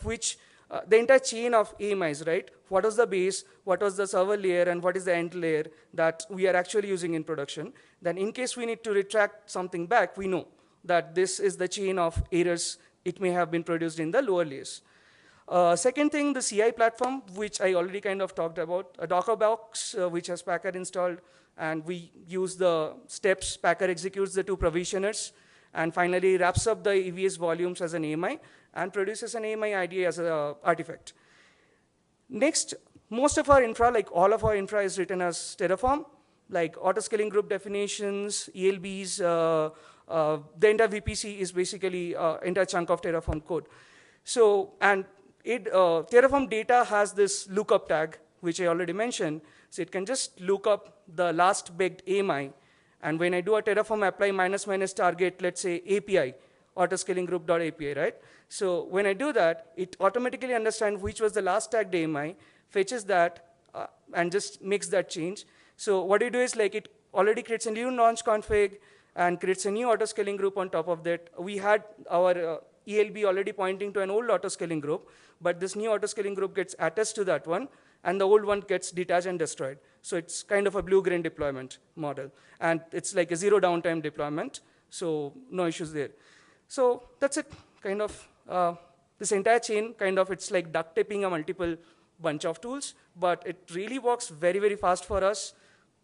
the entire chain of AMIs, right? What was the base, what was the server layer, and what is the end layer that we are actually using in production. Then in case we need to retract something back, we know that this is the chain of errors it may have been produced in the lower layers. Second thing, the CI platform, which I already kind of talked about, a Docker box, which has Packer installed, and we use the steps Packer executes the 2 provisioners, and finally wraps up the EVS volumes as an AMI, and produces an AMI ID as an artifact. Next, most of our infra, like all of our infra is written as Terraform, like auto-scaling group definitions, ELBs, the entire VPC is basically entire chunk of Terraform code. So, and Terraform data has this lookup tag, which I already mentioned. So it can just look up the last baked AMI. And when I do a Terraform apply -- target, let's say API, autoscaling group.api, right? So when I do that, it automatically understands which was the last tagged AMI, fetches that, and just makes that change. So what you do is like it already creates a new launch config and creates a new autoscaling group on top of that. We had our ELB already pointing to an old autoscaling group, but this new autoscaling group gets attached to that one, and the old one gets detached and destroyed. So it's kind of a blue-green deployment model. And it's like a 0 downtime deployment, so no issues there. So that's it, kind of. This entire chain, kind of, it's like duct taping a multiple bunch of tools, but it really works very, very fast for us.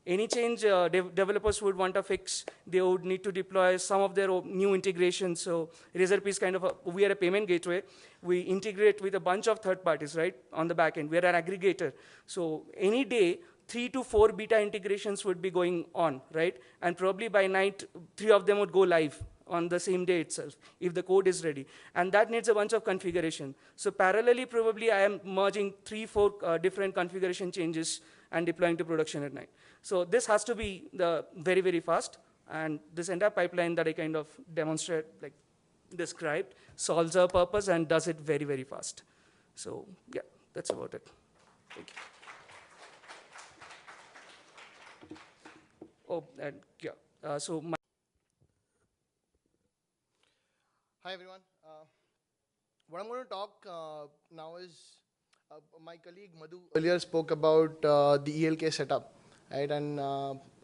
Any change developers would want to fix, they would need to deploy some of their new integrations. So Razorpay is kind of we are a payment gateway. We integrate with a bunch of third parties, right, on the back end. We are an aggregator. So any day, 3 to 4 beta integrations would be going on, right? And probably by night, 3 of them would go live on the same day itself, if the code is ready. And that needs a bunch of configuration. So parallelly, probably I am merging 3, 4 different configuration changes and deploying to production at night. So this has to be very, very fast. And this entire pipeline that I kind of described, solves our purpose and does it very, very fast. So yeah, that's about it. Thank you. Oh, and yeah, so Hi everyone. What I'm going to talk now is my colleague Madhu earlier spoke about the ELK setup, right? And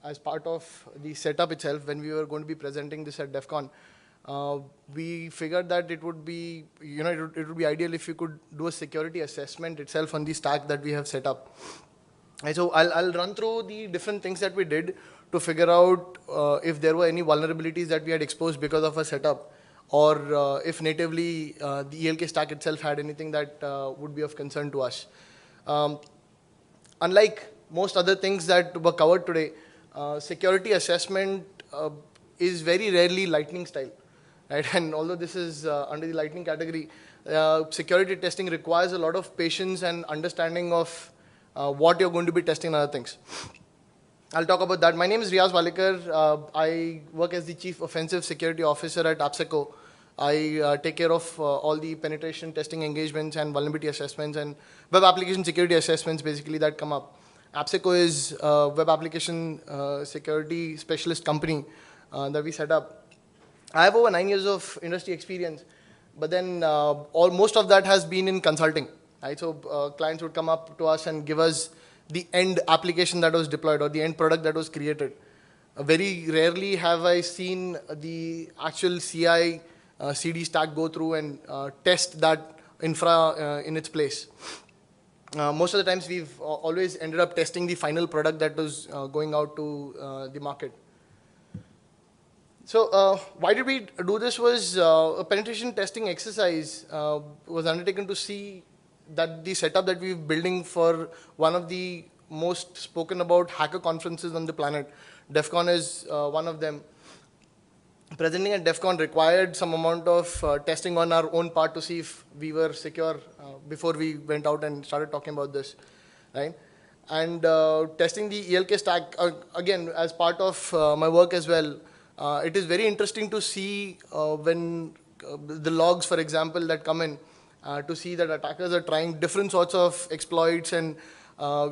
as part of the setup itself, when we were going to be presenting this at DEF CON, we figured that it would be, it would be ideal if you could do a security assessment itself on the stack that we have set up. And so I'll run through the different things that we did to figure out if there were any vulnerabilities that we had exposed because of a setup, or if natively the ELK stack itself had anything that would be of concern to us. Unlike most other things that were covered today, security assessment is very rarely Lightning style, right? And although this is under the Lightning category, security testing requires a lot of patience and understanding of what you're going to be testing and other things. I'll talk about that. My name is Riaz Walikar. I work as the Chief Offensive Security Officer at AppSeco. I take care of all the penetration testing engagements and vulnerability assessments and web application security assessments basically that come up. AppSeco is a web application security specialist company that we set up. I have over 9 years of industry experience, but then most of that has been in consulting. Right? So clients would come up to us and give us the end application that was deployed or the end product that was created. Very rarely have I seen the actual CI CD stack go through and test that infra in its place. Most of the times we've always ended up testing the final product that was going out to the market. So why did we do this was a penetration testing exercise was undertaken to see that the setup that we're building for one of the most spoken about hacker conferences on the planet, DEF CON is one of them. Presenting at DEF CON required some amount of testing on our own part to see if we were secure before we went out and started talking about this, right? And testing the ELK stack, again, as part of my work as well, it is very interesting to see when the logs, for example, that come in, to see that attackers are trying different sorts of exploits, and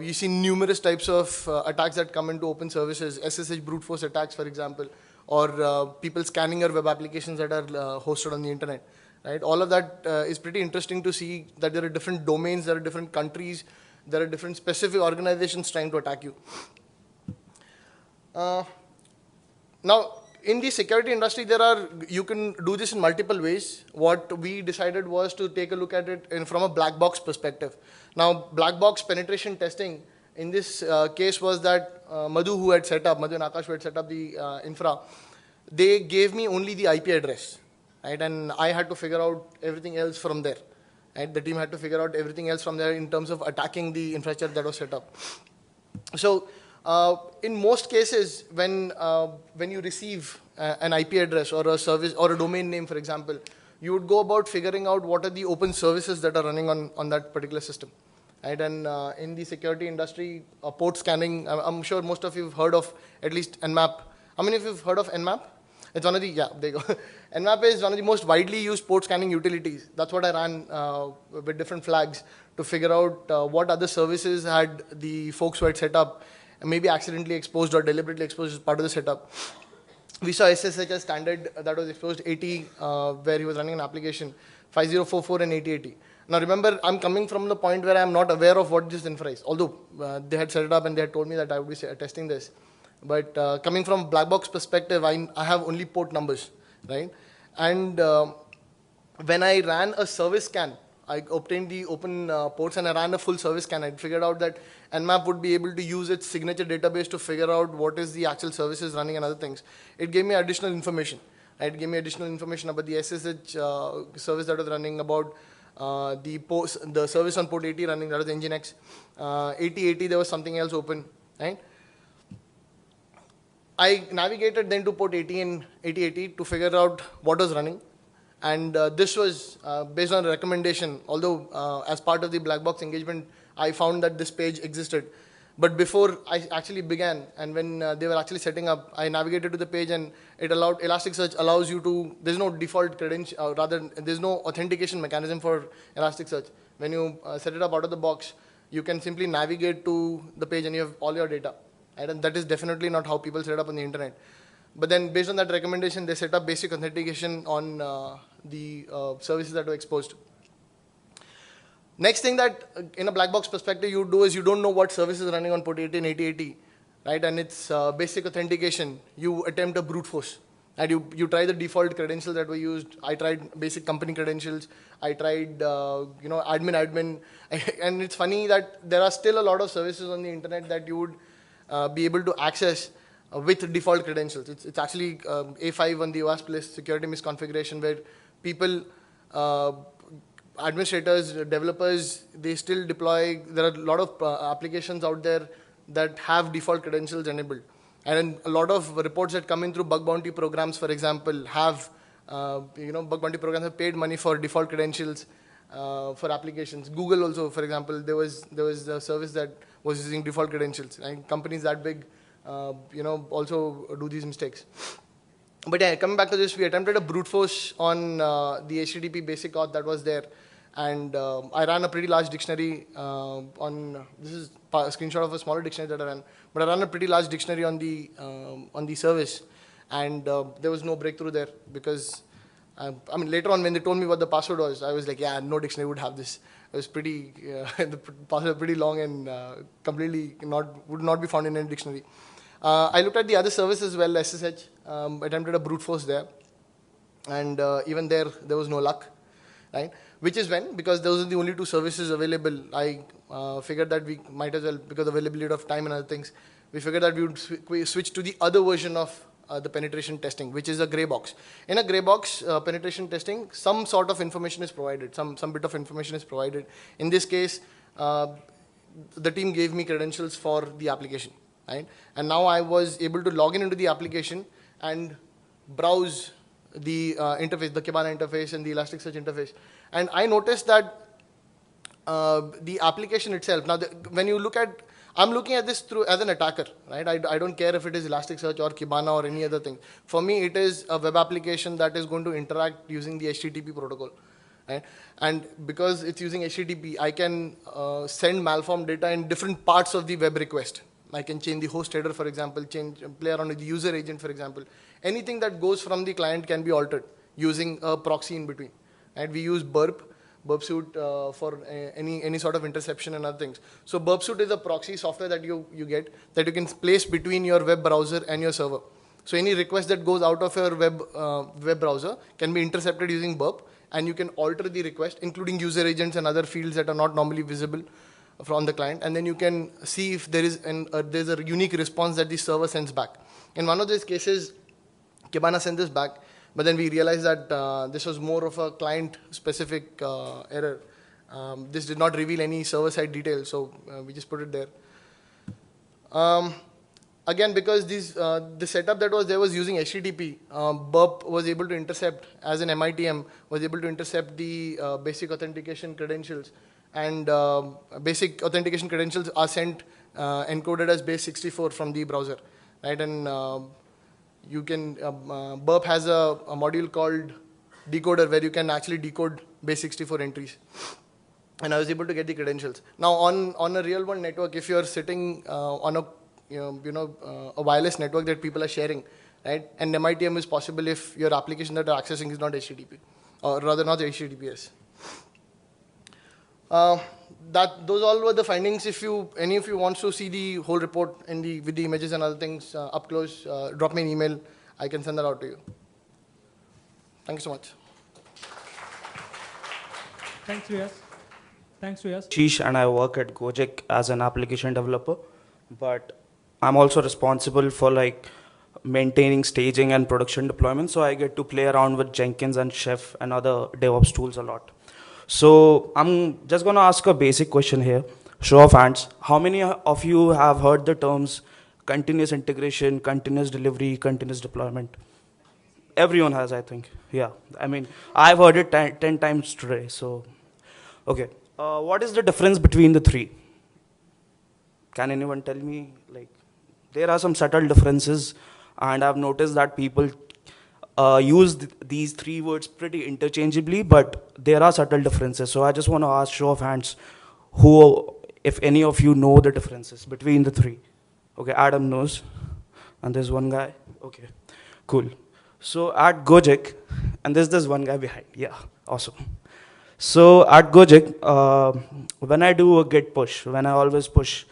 you see numerous types of attacks that come into open services, SSH brute force attacks, for example, or people scanning your web applications that are hosted on the internet. Right? All of that is pretty interesting to see that there are different domains, there are different countries, there are different specific organizations trying to attack you. Now, in the security industry, you can do this in multiple ways. What we decided was to take a look at it from a black box perspective. Now, black box penetration testing in this case was that Madhu and Akash who had set up the infra, they gave me only the IP address, right? And I had to figure out everything else from there. Right? The team had to figure out everything else from there in terms of attacking the infrastructure that was set up. So, in most cases, when you receive an IP address or a service or a domain name, for example, you would go about figuring out what are the open services that are running on that particular system. Right? And in the security industry, port scanning, I'm sure most of you have heard of at least Nmap. How many of you have heard of Nmap? It's one of the, yeah, there you go. Nmap is one of the most widely used port scanning utilities. That's what I ran with different flags to figure out what other services had the folks who had set up, maybe accidentally exposed or deliberately exposed as part of the setup. We saw SSH as standard that was exposed 80, where he was running an application, 5044 and 8080. Now remember, I'm coming from the point where I'm not aware of what this infra is, although they had set it up and they had told me that I would be testing this. But coming from black box perspective, I have only port numbers, right? And when I ran a service scan, I obtained the open ports and I ran a full service scan. I figured out that Nmap would be able to use its signature database to figure out what is the actual services running and other things. It gave me additional information. Right? It gave me additional information about the SSH service that was running, about the service on port 80 running, that was Nginx. 8080, there was something else open, right? I navigated then to port 80 and 8080 to figure out what was running. And this was based on a recommendation, although as part of the black box engagement, I found that this page existed. But before I actually began, and when they were actually setting up, I navigated to the page and it allowed, Elasticsearch allows you to, there's no default credential, rather there's no authentication mechanism for Elasticsearch. When you set it up out of the box, you can simply navigate to the page and you have all your data. Right? And that is definitely not how people set it up on the internet. But then based on that recommendation, they set up basic authentication on the services that were exposed. Next thing that in a black box perspective you do is you don't know what service is running on port 80 and 8080, right? And it's basic authentication. You attempt a brute force. And you try the default credentials that were used. I tried basic company credentials. I tried admin. And it's funny that there are still a lot of services on the internet that you would be able to access with default credentials. It's actually A5 on the OWASP list, security misconfiguration, where people, administrators, developers, they still deploy. There are a lot of applications out there that have default credentials enabled. And a lot of reports that come in through bug bounty programs, for example, have, bug bounty programs have paid money for default credentials for applications. Google also, for example, there was a service that was using default credentials. And companies that big, also do these mistakes. But yeah, coming back to this, we attempted a brute force on the HTTP basic auth that was there. And I ran a pretty large dictionary this is a screenshot of a smaller dictionary that I ran, but I ran a pretty large dictionary on the service, and there was no breakthrough there because, later on when they told me what the password was, I was like, yeah, no dictionary would have this. It was pretty, the password was pretty long and completely would not be found in any dictionary. I looked at the other service as well, SSH, attempted a brute force there, and even there was no luck, right? Which is when, because those are the only two services available, I figured that we might as well, because of availability of time and other things, we figured that we would switch to the other version of the penetration testing, which is a gray box. In a gray box penetration testing, some sort of information is provided, some bit of information is provided. In this case, the team gave me credentials for the application, right? And now I was able to log into the application and browse the interface, the Kibana interface and the Elasticsearch interface. And I noticed that the application itself, now when you look at, I'm looking at this through as an attacker, right? I don't care if it is Elasticsearch or Kibana or any other thing. For me, it is a web application that is going to interact using the HTTP protocol, right? And because it's using HTTP, I can send malformed data in different parts of the web request. I can change the host header, for example, play around with the user agent, for example. Anything that goes from the client can be altered using a proxy in between. Right? We use Burp Suite for any sort of interception and other things. So Burp Suite is a proxy software that you get that you can place between your web browser and your server. So any request that goes out of your web browser can be intercepted using Burp, and you can alter the request, including user agents and other fields that are not normally visible from the client, and then you can see if there is there's a unique response that the server sends back. In one of these cases, Kibana sent this back, but then we realized that this was more of a client-specific error. This did not reveal any server-side details, so we just put it there. Again, because the setup that was there was using HTTP, Burp was able to intercept, as an MITM, was able to intercept the basic authentication credentials. And basic authentication credentials are sent encoded as base 64 from the browser, right? And you can Burp has a module called decoder where you can actually decode base 64 entries. And I was able to get the credentials. Now on a real world network, if you're sitting on a a wireless network that people are sharing, right? And MITM is possible if your application that you're accessing is not HTTP, or rather not HTTPS. Those all were the findings. If any of you wants to see the whole report with the images and other things up close, drop me an email. I can send that out to you. Thank you so much. Thanks, Riyaz. Thanks, Riyaz. Sheesh, and I work at Gojek as an application developer, but I'm also responsible for maintaining staging and production deployment. So I get to play around with Jenkins and Chef and other DevOps tools a lot. So I'm just going to ask a basic question here. Show of hands. How many of you have heard the terms continuous integration, continuous delivery, continuous deployment? Everyone has, I think. Yeah. I mean, I've heard it 10 times today. So, okay. What is the difference between the three? Can anyone tell me? There are some subtle differences, and I've noticed that people use these three words pretty interchangeably, but there are subtle differences. So I just want to ask, show of hands, who, if any of you know the differences between the three. Okay, Adam knows, and there's one guy. Okay, cool. So at Gojek, and there's this one guy behind. Yeah, awesome. So at Gojek, when I do a git push, when I always push,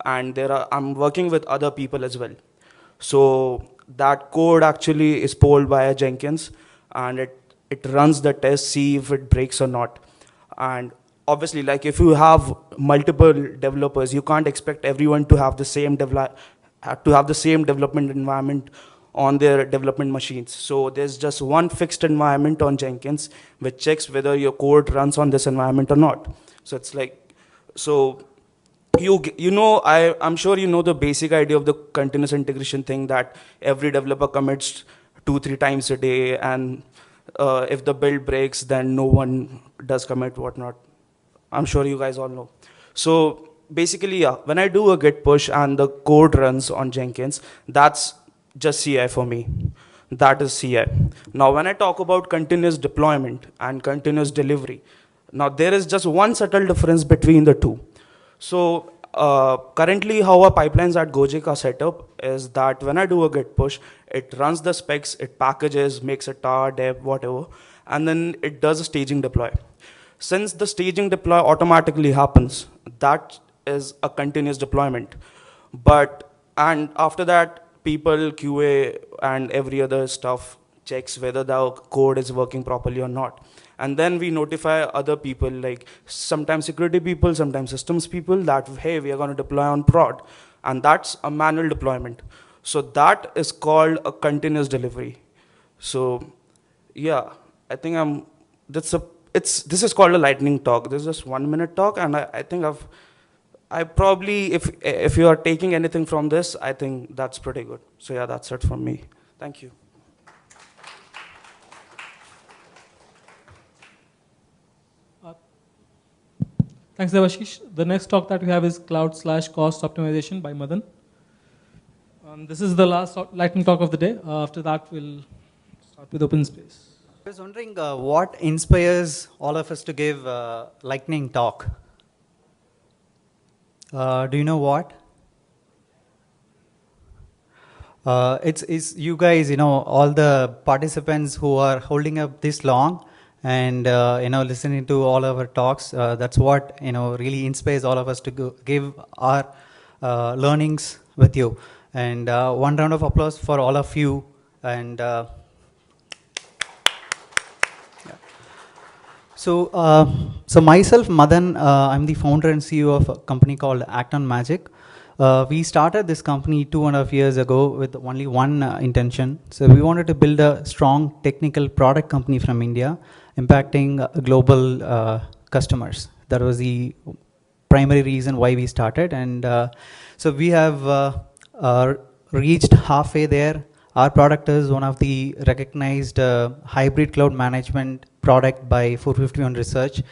and I'm working with other people as well. So that code actually is polled by a Jenkins, and it runs the test, see if it breaks or not. And obviously, if you have multiple developers, you can't expect everyone to have the same development environment on their development machines. So there's just one fixed environment on Jenkins which checks whether your code runs on this environment or not. So it's I'm sure you know the basic idea of the continuous integration thing, that every developer commits 2-3 times a day, and if the build breaks, then no one does commit, whatnot. I'm sure you guys all know. So basically, yeah, when I do a git push and the code runs on Jenkins, that's just CI for me. That is CI. Now, when I talk about continuous deployment and continuous delivery, now there is just one subtle difference between the two. So currently how our pipelines at Gojek are set up is that when I do a git push, it runs the specs, it packages, makes a tar, deb, whatever, and then it does a staging deploy. Since the staging deploy automatically happens, that is a continuous deployment. And after that, people, QA, and every other stuff checks whether the code is working properly or not. And then we notify other people, sometimes security people, sometimes systems people, that, hey, we are going to deploy on prod. And that's a manual deployment. So that is called a continuous delivery. So yeah, I think this is called a lightning talk. This is just 1 minute talk, and I think I probably, if you are taking anything from this, I think that's pretty good. So yeah, that's it from me. Thank you. Thanks, Devashish. The next talk that we have is Cloud/Cost Optimization by Madan. This is the last lightning talk of the day. After that, we'll start with open space. I was wondering what inspires all of us to give lightning talk? Do you know what? It's you guys, all the participants who are holding up this long and, listening to all of our talks. That's what, really inspires all of us to give our learnings with you. And one round of applause for all of you. And So myself, Madan, I'm the founder and CEO of a company called Act on Magic. We started this company 2.5 years ago with only one intention. So we wanted to build a strong technical product company from India, impacting global customers. That was the primary reason why we started. And so we have reached halfway there. Our product is one of the recognized hybrid cloud management product by 451 Research,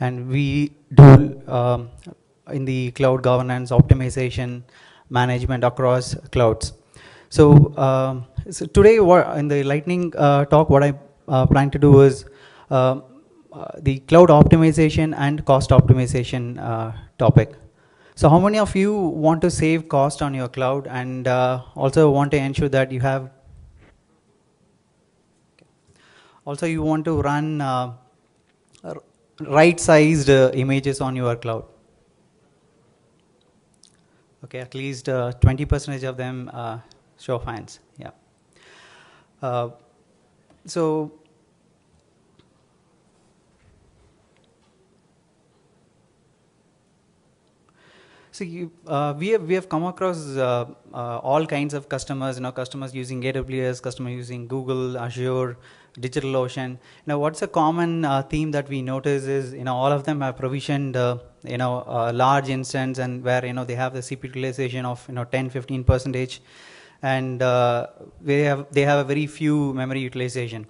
and we do in the cloud governance, optimization, management across clouds. So, today in the lightning talk, what I plan to do is the cloud optimization and cost optimization topic. So how many of you want to save cost on your cloud and also want to ensure that you have, also you want to run right-sized images on your cloud? Okay, at least 20% of them show of hands, yeah. So we have come across all kinds of customers, customers using AWS, customers using Google, Azure, DigitalOcean. Now, what's a common theme that we notice is, all of them have provisioned, a large instance, and where, they have the CPU utilization of, 10-15%, and they have a very few memory utilization.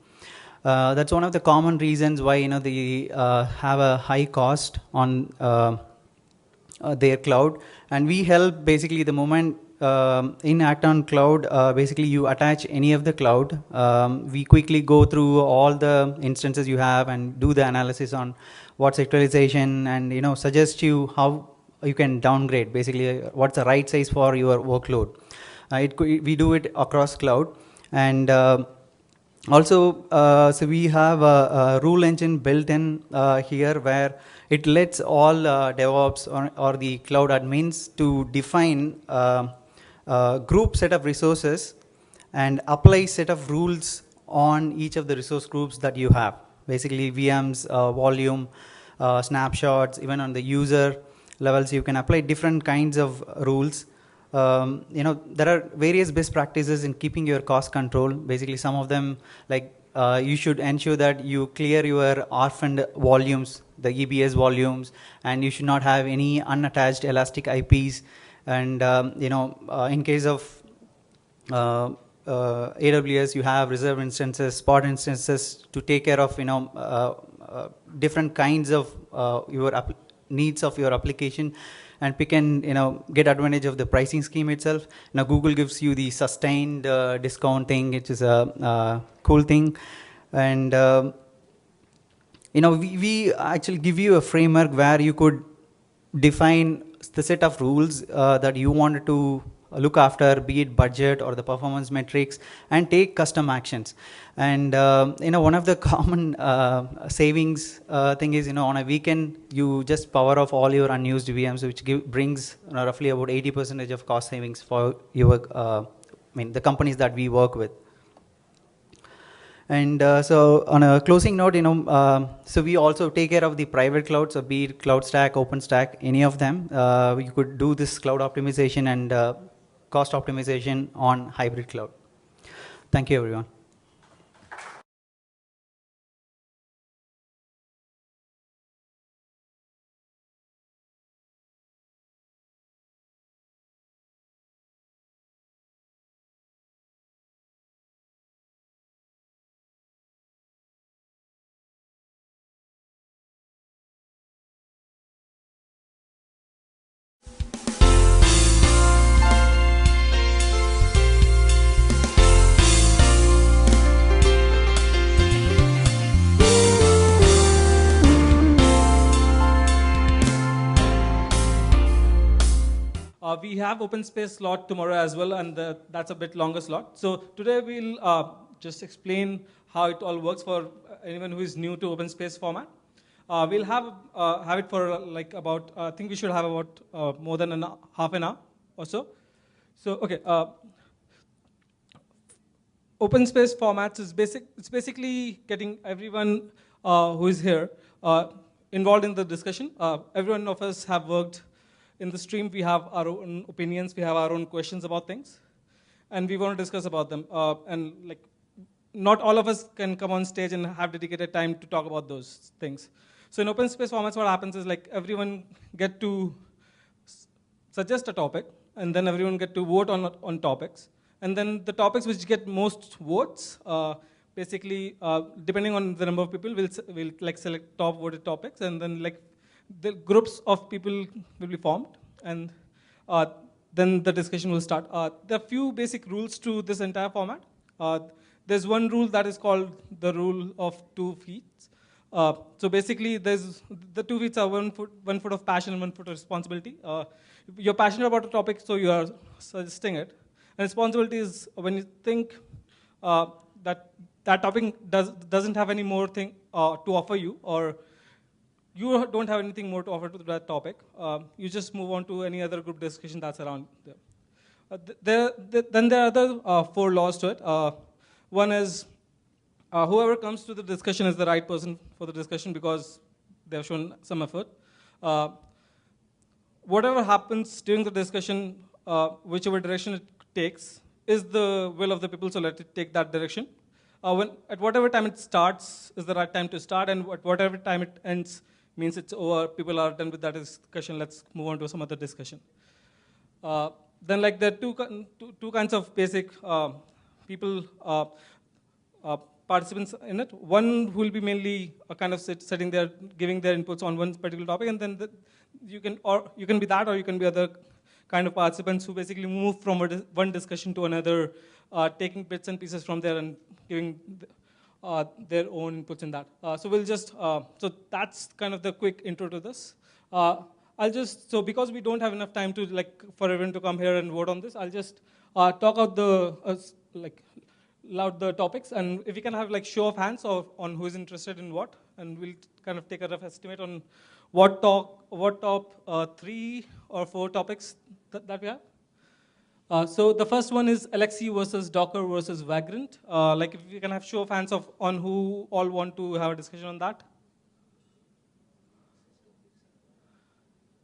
That's one of the common reasons why, they have a high cost on their cloud. And we help basically the moment in Act on Cloud, basically you attach any of the cloud. We quickly go through all the instances you have and do the analysis on what's utilization and suggest you how you can downgrade, basically what's the right size for your workload. We do it across cloud. And also, so we have a rule engine built in here where it lets all DevOps or the cloud admins to define group set of resources and apply set of rules on each of the resource groups that you have. Basically VMs, volume, snapshots, even on the user levels, you can apply different kinds of rules. There are various best practices in keeping your cost control. Basically, some of them, like you should ensure that you clear your orphaned volumes, the EBS volumes, and you should not have any unattached elastic IPs. And in case of AWS, you have reserved instances, spot instances to take care of different kinds of your needs of your application, and pick and get advantage of the pricing scheme itself. Now Google gives you the sustained discounting, which is a cool thing. And we actually give you a framework where you could define the set of rules that you wanted to look after, be it budget or the performance metrics, and take custom actions. And one of the common savings thing is, on a weekend you just power off all your unused VMs, which brings roughly about 80% of cost savings for your the companies that we work with. And so on a closing note, so we also take care of the private clouds, so be it CloudStack, OpenStack, any of them. You could do this cloud optimization and cost optimization on hybrid cloud. Thank you, everyone. We have open space slot tomorrow as well, and that's a bit longer slot. So today we'll just explain how it all works for anyone who is new to open space format. We'll have it for like about, I think we should have about more than half an hour or so. So, okay. Open space formats is it's basically getting everyone who is here involved in the discussion. Every one of us have worked in the stream. We have our own opinions. We have our own questions about things. And we want to discuss about them. And like, not all of us can come on stage and have dedicated time to talk about those things. So in open space formats, what happens is like everyone get to suggest a topic, and then everyone get to vote on topics. And then the topics which get most votes, basically, depending on the number of people, we'll like select top voted topics, and then like the groups of people will be formed, and then the discussion will start. There are few basic rules to this entire format. There's one rule that is called the rule of 2 feet. So basically, there's the 2 feet are 1 foot of passion and 1 foot of responsibility. You're passionate about a topic, so you are suggesting it. And responsibility is when you think that topic doesn't have any more thing to offer you, or you don't have anything more to offer to that topic, you just move on to any other group discussion that's around there. Then there are other 4 laws to it. One is whoever comes to the discussion is the right person for the discussion because they've shown some effort. Whatever happens during the discussion, whichever direction it takes, is the will of the people, so let it take that direction. At whatever time it starts is the right time to start, and at whatever time it ends means it's over, people are done with that discussion, let's move on to some other discussion. Then like there are two kinds of basic people, participants in it. One who will be mainly kind of sitting there, giving their inputs on one particular topic, and then you can be that, or you can be other kind of participants who basically move from one discussion to another, taking bits and pieces from there and giving their own inputs in that. So we'll just, so that's kind of the quick intro to this. So because we don't have enough time to for everyone to come here and vote on this, I'll just talk out loud the topics, and if we can have show of hands on who is interested in what, and we'll kind of take a rough estimate on what top 3 or 4 topics that we have. So the first one is Alexi versus Docker versus Vagrant. If we can have show of hands on who all want to have a discussion on that.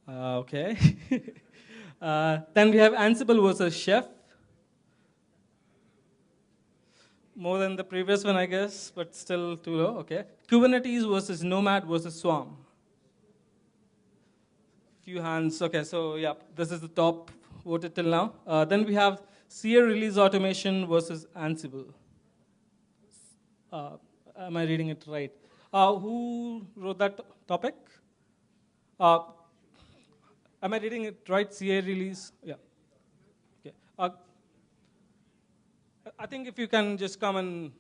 Okay. Then we have Ansible versus Chef. More than the previous one, I guess, but still too low. Okay. Kubernetes versus Nomad versus Swarm. Few hands. Okay, so yeah, this is the top voted till now. Then we have CA release automation versus Ansible. Am I reading it right? Who wrote that topic? Am I reading it right? CA release? Yeah. Okay. I think if you can just come and...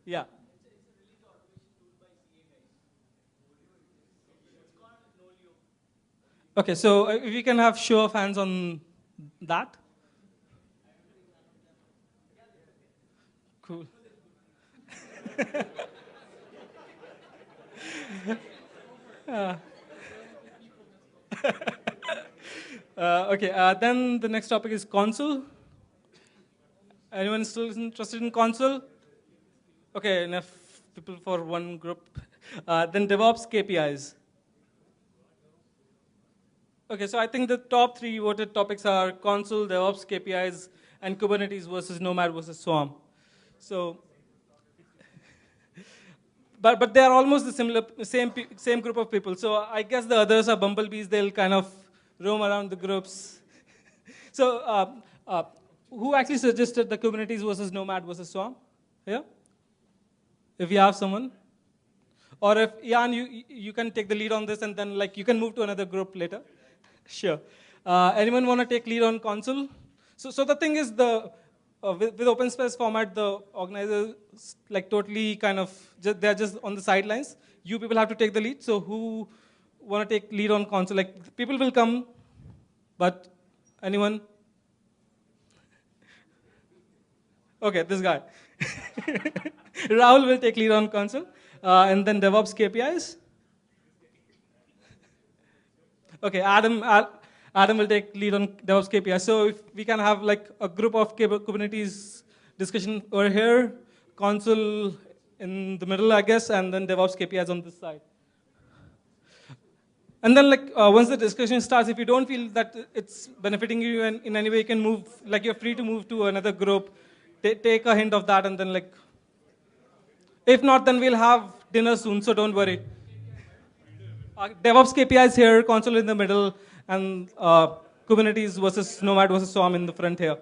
Yeah. Okay, so if you can have show of hands on that. Cool. Okay, then the next topic is Consul. Anyone still interested in Consul? Okay, enough people for one group. Then DevOps KPIs. Okay, so I think the top 3 voted topics are Consul, DevOps KPIs, and Kubernetes versus Nomad versus Swarm. So, but they are almost the same group of people. So I guess the others are bumblebees. They'll kind of roam around the groups. So who actually suggested the Kubernetes versus Nomad versus Swarm? Yeah? If you have someone. Or if, Jan, you can take the lead on this, and then you can move to another group later. Sure. Anyone want to take lead on Consul? So the thing is, with open space format, the organizers totally kind of, they're just on the sidelines. You people have to take the lead. So who want to take lead on console? Like people will come, but anyone? Okay, this guy. Rahul will take lead on console, and then DevOps KPIs. Okay, Adam will take lead on DevOps KPIs. So if we can have like a group of Kubernetes discussion over here, console in the middle, I guess, and then DevOps KPIs on this side. And then like once the discussion starts, if you don't feel that it's benefiting you in any way, you can move, like you're free to move to another group, take a hint of that, and then like, if not, then we'll have dinner soon, so don't worry. DevOps KPIs here, console in the middle, and Kubernetes versus Nomad versus Swarm in the front here.